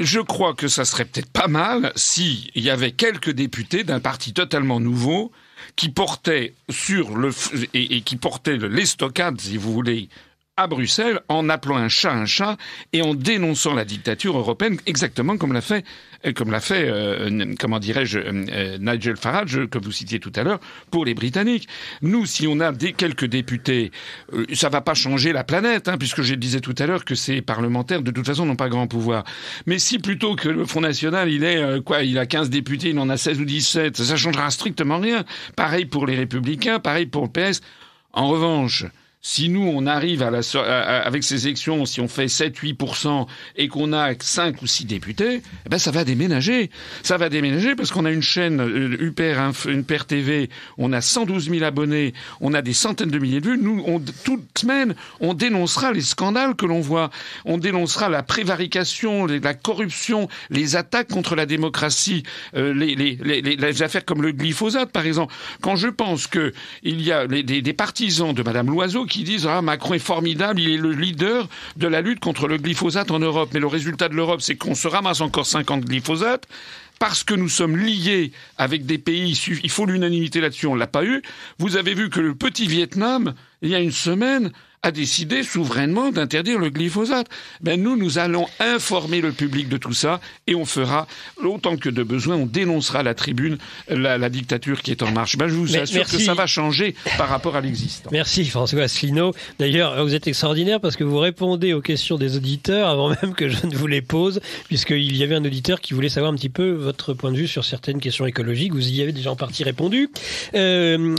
je crois que ça serait peut-être pas mal s'il y avait quelques députés d'un parti totalement nouveau qui portaient qui portaient l'estocade, si vous voulez, à Bruxelles, en appelant un chat et en dénonçant la dictature européenne, exactement comme l'a fait Nigel Farage, que vous citiez tout à l'heure, pour les Britanniques. Nous, si on a quelques députés, ça va pas changer la planète, puisque je disais tout à l'heure que ces parlementaires, de toute façon, n'ont pas grand pouvoir. Mais si plutôt que le Front National, il a 15 députés, il en a 16 ou 17, ça changera strictement rien. Pareil pour les Républicains, pareil pour le PS. En revanche, si nous, on arrive avec ces élections, si on fait 7-8% et qu'on a 5 ou 6 députés, ça va déménager. Ça va déménager parce qu'on a une chaîne UPR TV, on a 112 000 abonnés, on a des centaines de milliers de vues. Nous, toute semaine, on dénoncera les scandales que l'on voit. On dénoncera la prévarication, la corruption, les attaques contre la démocratie, les affaires comme le glyphosate, par exemple. Quand je pense que il y a des partisans de Madame Loiseau qui disent Macron est formidable, il est le leader de la lutte contre le glyphosate en Europe. Mais le résultat de l'Europe, c'est qu'on se ramasse encore 50 glyphosates parce que nous sommes liés avec des pays. Il faut l'unanimité là-dessus, on l'a pas eu. Vous avez vu que le petit Vietnam, il y a une semaine, a décidé souverainement d'interdire le glyphosate. Nous allons informer le public de tout ça et on fera autant que de besoin, on dénoncera à la tribune la dictature qui est en marche. Je vous assure que ça va changer par rapport à l'existant. Merci François Asselineau. D'ailleurs, vous êtes extraordinaire parce que vous répondez aux questions des auditeurs avant même que je ne vous les pose, puisqu'il y avait un auditeur qui voulait savoir un petit peu votre point de vue sur certaines questions écologiques. Vous y avez déjà en partie répondu.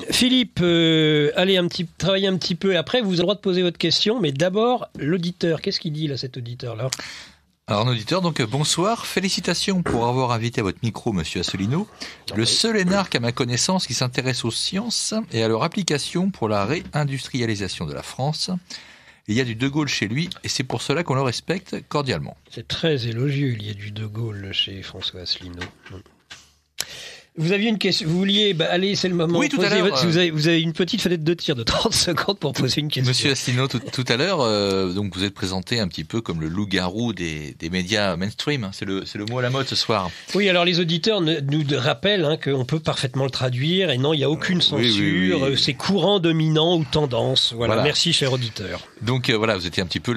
Philippe, allez travailler un petit peu. Après, vous avez le droit de poser votre question, mais d'abord, l'auditeur. Qu'est-ce qu'il dit, là, cet auditeur-là ? Alors, un auditeur, donc, bonsoir. Félicitations pour avoir invité à votre micro, monsieur Asselineau, le seul énarque à ma connaissance qui s'intéresse aux sciences et à leur application pour la réindustrialisation de la France. Il y a du De Gaulle chez lui et c'est pour cela qu'on le respecte cordialement. C'est très élogieux, il y a du De Gaulle chez François Asselineau. Vous aviez une question, vous vouliez, allez, c'est le moment. Oui, tout à l'heure. Vous avez une petite fenêtre de tir de 30 secondes pour poser une question. Monsieur Asselineau, tout à l'heure, donc vous êtes présenté un petit peu comme le loup-garou des médias mainstream. C'est le mot à la mode ce soir. Oui, alors les auditeurs nous rappellent qu'on peut parfrement le traduire et non, il n'y a aucune censure. Oui. C'est courant dominant ou tendance. Voilà. Merci, cher auditeur. Donc voilà, vous étiez un petit peu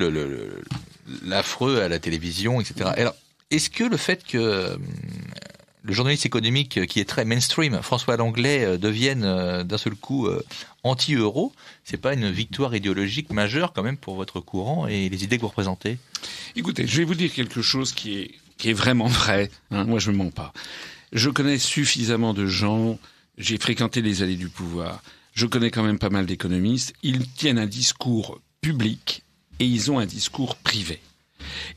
l'affreux à la télévision, etc. Alors, est-ce que le fait que le journaliste économique qui est très mainstream, François Langlais, devienne d'un seul coup anti-euro, c'est pas une victoire idéologique majeure quand même pour votre courant et les idées que vous représentez ? Écoutez, je vais vous dire quelque chose qui est vraiment vrai. Moi, je ne mens pas. Je connais suffisamment de gens, j'ai fréquenté les allées du pouvoir, je connais quand même pas mal d'économistes, ils tiennent un discours public et ils ont un discours privé.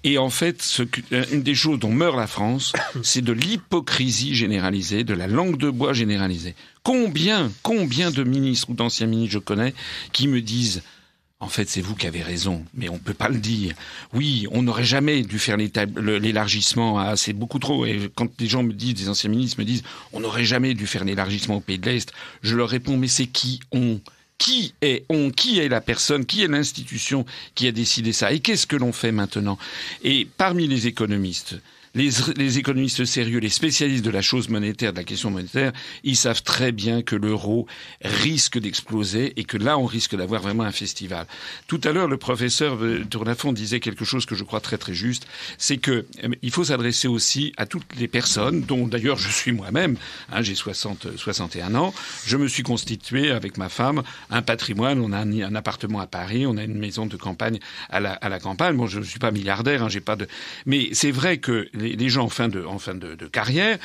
Et en fait, une des choses dont meurt la France, c'est de l'hypocrisie généralisée, de la langue de bois généralisée. Combien de ministres ou d'anciens ministres je connais qui me disent « En fait, c'est vous qui avez raison, mais on peut pas le dire. Oui, on n'aurait jamais dû faire l'élargissement, c'est beaucoup trop. » Et quand les gens me disent, des anciens ministres me disent « On n'aurait jamais dû faire l'élargissement au pays de l'Est », je leur réponds « Mais c'est qui on ?» Qui est la personne, qui est l'institution qui a décidé ça? Et qu'est-ce que l'on fait maintenant? Et parmi les économistes, les économistes sérieux, les spécialistes de la chose monétaire, de la question monétaire, ils savent très bien que l'euro risque d'exploser et que là, on risque d'avoir vraiment un festival. Tout à l'heure, le professeur Tournafond disait quelque chose que je crois très très juste, c'est que il faut s'adresser aussi à toutes les personnes, dont d'ailleurs je suis moi-même, j'ai 61 ans, je me suis constitué avec ma femme un patrimoine, on a un appartement à Paris, on a une maison de campagne à la campagne. Bon, je ne suis pas milliardaire, j'ai pas de... Mais c'est vrai que les gens en fin de carrière,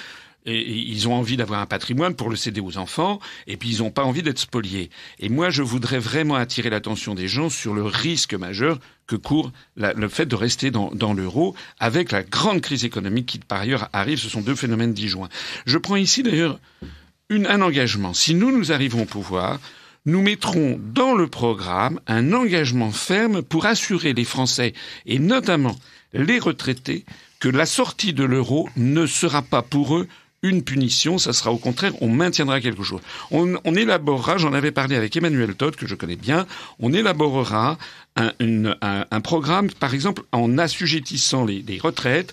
et ils ont envie d'avoir un patrimoine pour le céder aux enfants, et puis ils n'ont pas envie d'être spoliés. Et moi, je voudrais vraiment attirer l'attention des gens sur le risque majeur que court le fait de rester dans l'euro, avec la grande crise économique qui, par ailleurs, arrive. Ce sont deux phénomènes disjoints. Je prends ici, d'ailleurs, un engagement. Si nous arrivons au pouvoir, nous mettrons dans le programme un engagement ferme pour assurer les Français, et notamment les retraités, que la sortie de l'euro ne sera pas pour eux une punition, ça sera au contraire, on maintiendra quelque chose. On élaborera, j'en avais parlé avec Emmanuel Todt, que je connais bien, on élaborera un programme, par exemple, en assujettissant les retraites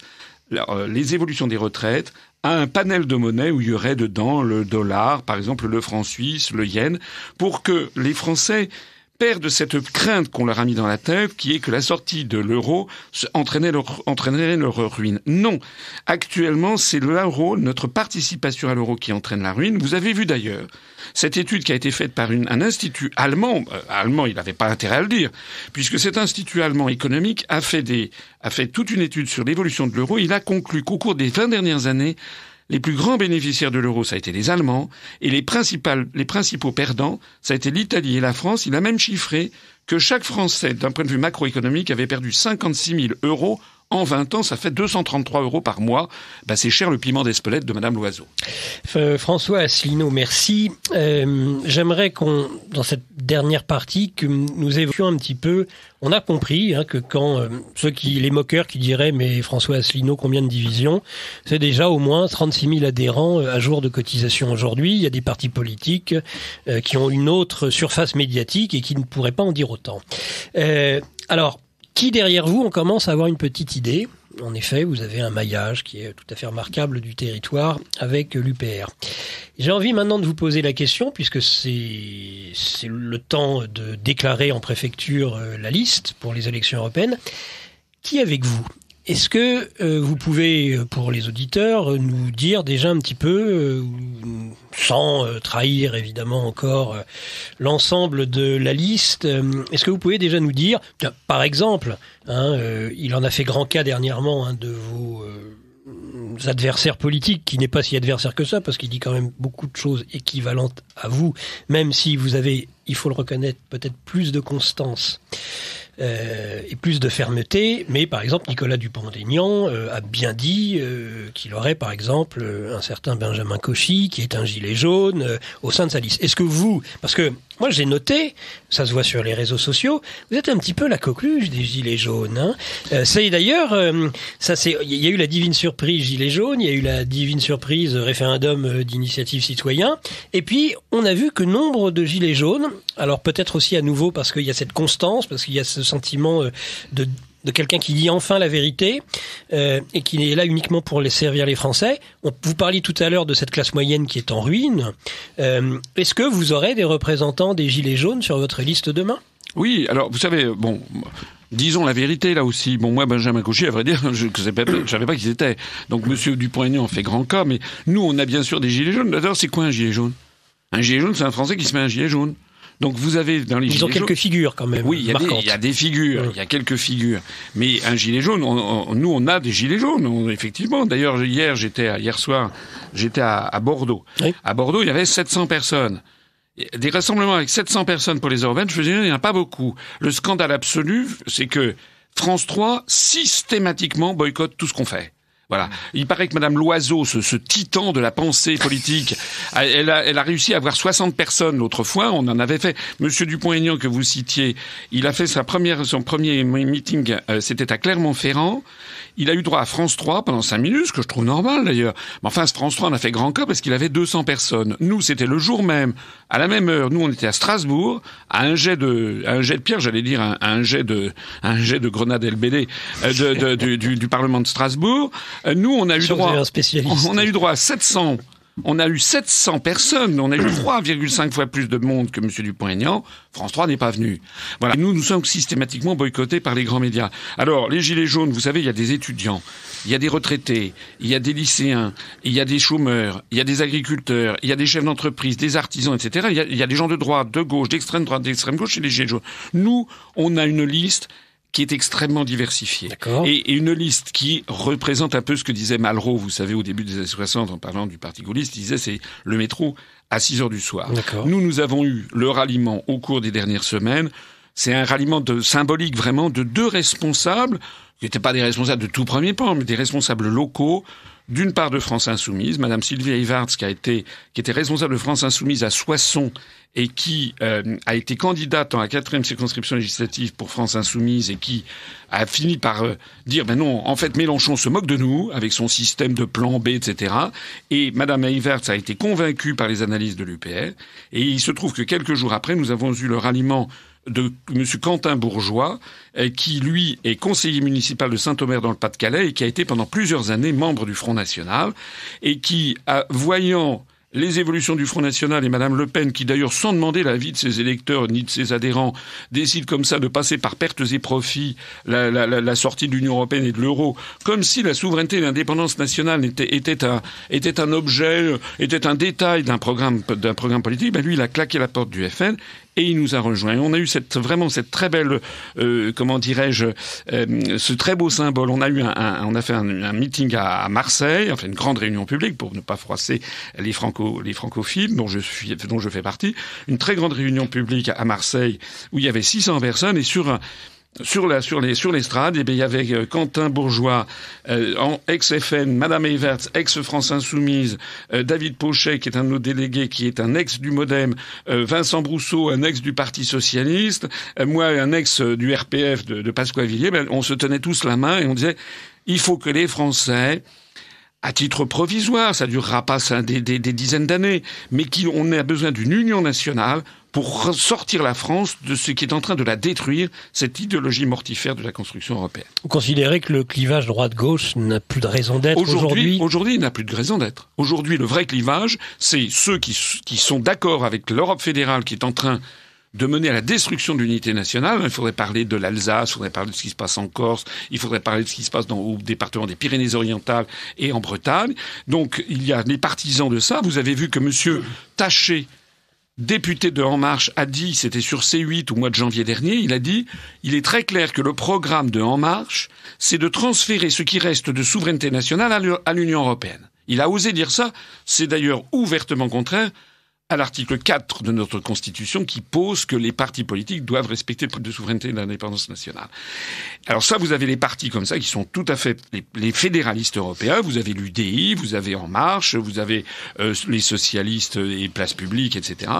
les évolutions des retraites à un panel de monnaies où il y aurait dedans le dollar, par exemple le franc suisse, le yen, pour que les Français perdent cette crainte qu'on leur a mis dans la tête, qui est que la sortie de l'euro entraînerait leur ruine. Non. Actuellement, c'est l'euro, notre participation à l'euro qui entraîne la ruine. Vous avez vu d'ailleurs cette étude qui a été faite par un institut allemand. Allemand, il n'avait pas intérêt à le dire, puisque cet institut allemand économique a fait toute une étude sur l'évolution de l'euro. Il a conclu qu'au cours des 20 dernières années, les plus grands bénéficiaires de l'euro, ça a été les Allemands, et les principaux perdants, ça a été l'Italie et la France. Il a même chiffré que chaque Français, d'un point de vue macroéconomique, avait perdu 56 000 euros en 20 ans. Ça fait 233 euros par mois. C'est cher le piment d'Espelette de Madame Loiseau. François Asselineau, merci. J'aimerais dans cette dernière partie, que nous évoquions un petit peu. On a compris que quand les moqueurs qui diraient mais François Asselineau, combien de divisions, c'est déjà au moins 36 000 adhérents à jour de cotisation aujourd'hui. Il y a des partis politiques qui ont une autre surface médiatique et qui ne pourraient pas en dire autant. Alors, qui derrière vous, on commence à avoir une petite idée. En effet, vous avez un maillage qui est tout à fait remarquable du territoire avec l'UPR. J'ai envie maintenant de vous poser la question, puisque c'est le temps de déclarer en préfecture la liste pour les élections européennes. Qui avec vous ? Est-ce que vous pouvez, pour les auditeurs, nous dire déjà un petit peu, sans trahir évidemment encore l'ensemble de la liste, est-ce que vous pouvez déjà nous dire, par exemple, il en a fait grand cas dernièrement de vos adversaires politiques, qui n'est pas si adversaire que ça, parce qu'il dit quand même beaucoup de choses équivalentes à vous, même si vous avez, il faut le reconnaître, peut-être plus de constance et plus de fermeté, mais par exemple Nicolas Dupont-Aignan a bien dit qu'il aurait par exemple un certain Benjamin Cauchy qui est un gilet jaune au sein de sa liste. Est-ce que vous, parce que moi j'ai noté, ça se voit sur les réseaux sociaux, vous êtes un petit peu la coqueluche des gilets jaunes. C'est d'ailleurs, il y a eu la divine surprise gilet jaune, il y a eu la divine surprise référendum d'initiative citoyen, et puis on a vu que nombre de gilets jaunes, alors peut-être aussi à nouveau parce qu'il y a cette constance, parce qu'il y a ce sentiment de quelqu'un qui dit enfin la vérité et qui est là uniquement pour les servir les Français. Vous parliez tout à l'heure de cette classe moyenne qui est en ruine. Est-ce que vous aurez des représentants des Gilets jaunes sur votre liste demain ? Oui, alors vous savez, disons la vérité là aussi. Moi, Benjamin Cauchy, à vrai dire, je savais pas qui c'était. Donc Monsieur Dupont-Aignan en fait grand cas, mais nous, on a bien sûr des Gilets jaunes. D'ailleurs, c'est quoi un gilet jaune ? Un gilet jaune, c'est un Français qui se met un gilet jaune. Donc vous avez dans les gilets jaunes... Ils ont quelques figures quand même. Oui, il y a des figures, il y a quelques figures. Mais un gilet jaune, nous on a des gilets jaunes, effectivement. D'ailleurs, hier soir, j'étais à Bordeaux. Oui. À Bordeaux, il y avait 700 personnes. Des rassemblements avec 700 personnes pour les européennes, je veux dire, il n'y en a pas beaucoup. Le scandale absolu, c'est que France 3 systématiquement boycotte tout ce qu'on fait. Voilà. Il paraît que Madame Loiseau, ce titan de la pensée politique, elle a réussi à avoir 60 personnes l'autre fois. On en avait fait. Monsieur Dupont-Aignan que vous citiez, il a fait son premier meeting, c'était à Clermont-Ferrand. Il a eu droit à France 3 pendant 5 minutes, ce que je trouve normal d'ailleurs. Mais enfin, France 3 en a fait grand cas parce qu'il avait 200 personnes. Nous, c'était le jour même, à la même heure. Nous, on était à Strasbourg, à un jet de pierre, j'allais dire, un jet de grenade LBD du Parlement de Strasbourg. Nous, on a eu droit à 700. On a eu 700 personnes, on a eu 3,5 fois plus de monde que M. Dupont-Aignan. France 3 n'est pas venu. Voilà. Nous sommes systématiquement boycottés par les grands médias. Alors, les gilets jaunes, vous savez, il y a des étudiants, il y a des retraités, il y a des lycéens, il y a des chômeurs, il y a des agriculteurs, il y a des chefs d'entreprise, des artisans, etc. Il y a des gens de droite, de gauche, d'extrême droite, d'extrême gauche et les gilets jaunes. Nous, on a une liste qui est extrêmement diversifiée. Et une liste qui représente un peu ce que disait Malraux, vous savez, au début des années 60, en parlant du Parti gaulliste, il disait c'est le métro à 6 heures du soir. Nous avons eu le ralliement au cours des dernières semaines. C'est un ralliement symbolique vraiment de 2 responsables, qui n'étaient pas des responsables de tout premier plan, mais des responsables locaux, d'une part de France Insoumise, Madame Sylvie Eyvarts, qui était responsable de France Insoumise à Soissons, et qui a été candidate dans la 4e circonscription législative pour France Insoumise et qui a fini par dire ben non, en fait Mélenchon se moque de nous avec son système de plan B, etc. Et Madame Eyvarts a été convaincue par les analyses de l'UPR et il se trouve que quelques jours après, nous avons eu le ralliement de M. Quentin Bourgeois, qui, lui, est conseiller municipal de Saint-Omer dans le Pas-de-Calais et qui a été pendant plusieurs années membre du Front National et qui, voyant les évolutions du Front National et Madame Le Pen, qui d'ailleurs, sans demander l'avis de ses électeurs ni de ses adhérents, décide comme ça de passer par pertes et profits la sortie de l'Union européenne et de l'euro, comme si la souveraineté et l'indépendance nationale était un objet, était un détail d'un programme politique. Ben lui, il a claqué la porte du FN. Et il nous a rejoints. On a eu cette très belle, ce très beau symbole. On a fait un meeting à Marseille, enfin une grande réunion publique pour ne pas froisser les francophiles dont je fais partie. Une très grande réunion publique à Marseille où il y avait 600 personnes et sur l'estrade, il y avait Quentin Bourgeois, ex-FN, Madame Everts, ex-France Insoumise, David Pochet, qui est un de nos délégués, qui est un ex du MoDem, Vincent Brousseau, un ex du Parti Socialiste, moi, un ex du RPF de Pasqua Villiers. On se tenait tous la main et on disait, il faut que les Français, à titre provisoire, ça durera pas des dizaines d'années, mais on a besoin d'une union nationale pour sortir la France de ce qui est en train de la détruire, cette idéologie mortifère de la construction européenne. Vous considérez que le clivage droite-gauche n'a plus de raison d'être aujourd'hui ? Aujourd'hui, il n'a plus de raison d'être. Aujourd'hui, le vrai clivage, c'est ceux qui sont d'accord avec l'Europe fédérale qui est en train de mener à la destruction de l'unité nationale. Il faudrait parler de l'Alsace, il faudrait parler de ce qui se passe en Corse, il faudrait parler de ce qui se passe au département des Pyrénées-Orientales et en Bretagne. Donc, il y a les partisans de ça. Vous avez vu que M. Taché, député de En Marche, a dit, c'était sur C8 au mois de janvier dernier, il a dit, il est très clair que le programme de En Marche, c'est de transférer ce qui reste de souveraineté nationale à l'Union européenne. Il a osé dire ça, c'est d'ailleurs ouvertement contraire à l'article 4 de notre Constitution qui pose que les partis politiques doivent respecter le principe de souveraineté et de l'indépendance nationale. Alors ça, vous avez les partis comme ça qui sont tout à fait les fédéralistes européens. Vous avez l'UDI, vous avez En Marche, vous avez les socialistes et Place Publique, etc.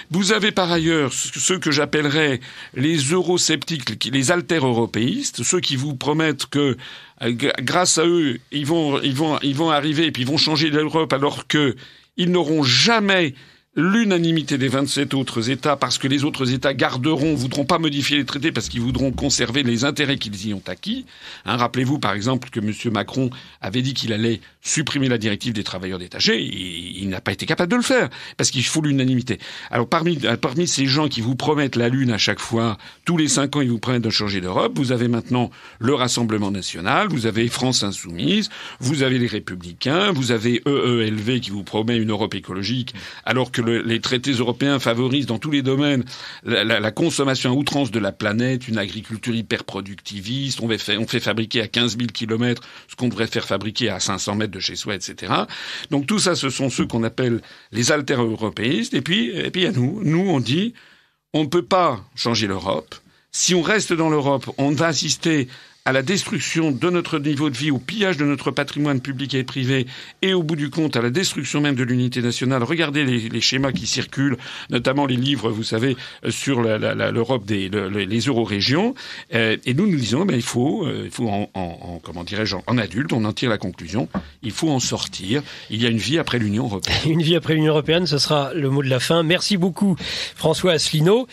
Vous avez par ailleurs ceux que j'appellerais les eurosceptiques, les alter-européistes, ceux qui vous promettent que grâce à eux, ils vont arriver et puis ils vont changer l'Europe alors que ils n'auront jamais l'unanimité des 27 autres États, parce que les autres États voudront pas modifier les traités parce qu'ils voudront conserver les intérêts qu'ils y ont acquis. Rappelez-vous, par exemple, que M. Macron avait dit qu'il allait supprimer la directive des travailleurs détachés. Il n'a pas été capable de le faire, parce qu'il faut l'unanimité. Alors, parmi ces gens qui vous promettent la Lune à chaque fois, tous les 5 ans, ils vous promettent de changer d'Europe, vous avez maintenant le Rassemblement National, vous avez France Insoumise, vous avez les Républicains, vous avez EELV qui vous promet une Europe écologique, alors que les traités européens favorisent dans tous les domaines la consommation à outrance de la planète, une agriculture hyper productiviste, on fait fabriquer à 15 000 kilomètres ce qu'on devrait faire fabriquer à 500 mètres de chez soi, etc. Donc tout ça, ce sont ceux qu'on appelle les alter-européistes. Et puis il y a nous, on dit, on ne peut pas changer l'Europe. Si on reste dans l'Europe, on va assister à la destruction de notre niveau de vie, au pillage de notre patrimoine public et privé, et au bout du compte, à la destruction même de l'unité nationale. Regardez les schémas qui circulent, notamment les livres, vous savez, sur l'Europe les euro-régions. Et nous disons, il faut en adulte, on en tire la conclusion, il faut en sortir. Il y a une vie après l'Union européenne. Une vie après l'Union européenne, ce sera le mot de la fin. Merci beaucoup, François Asselineau.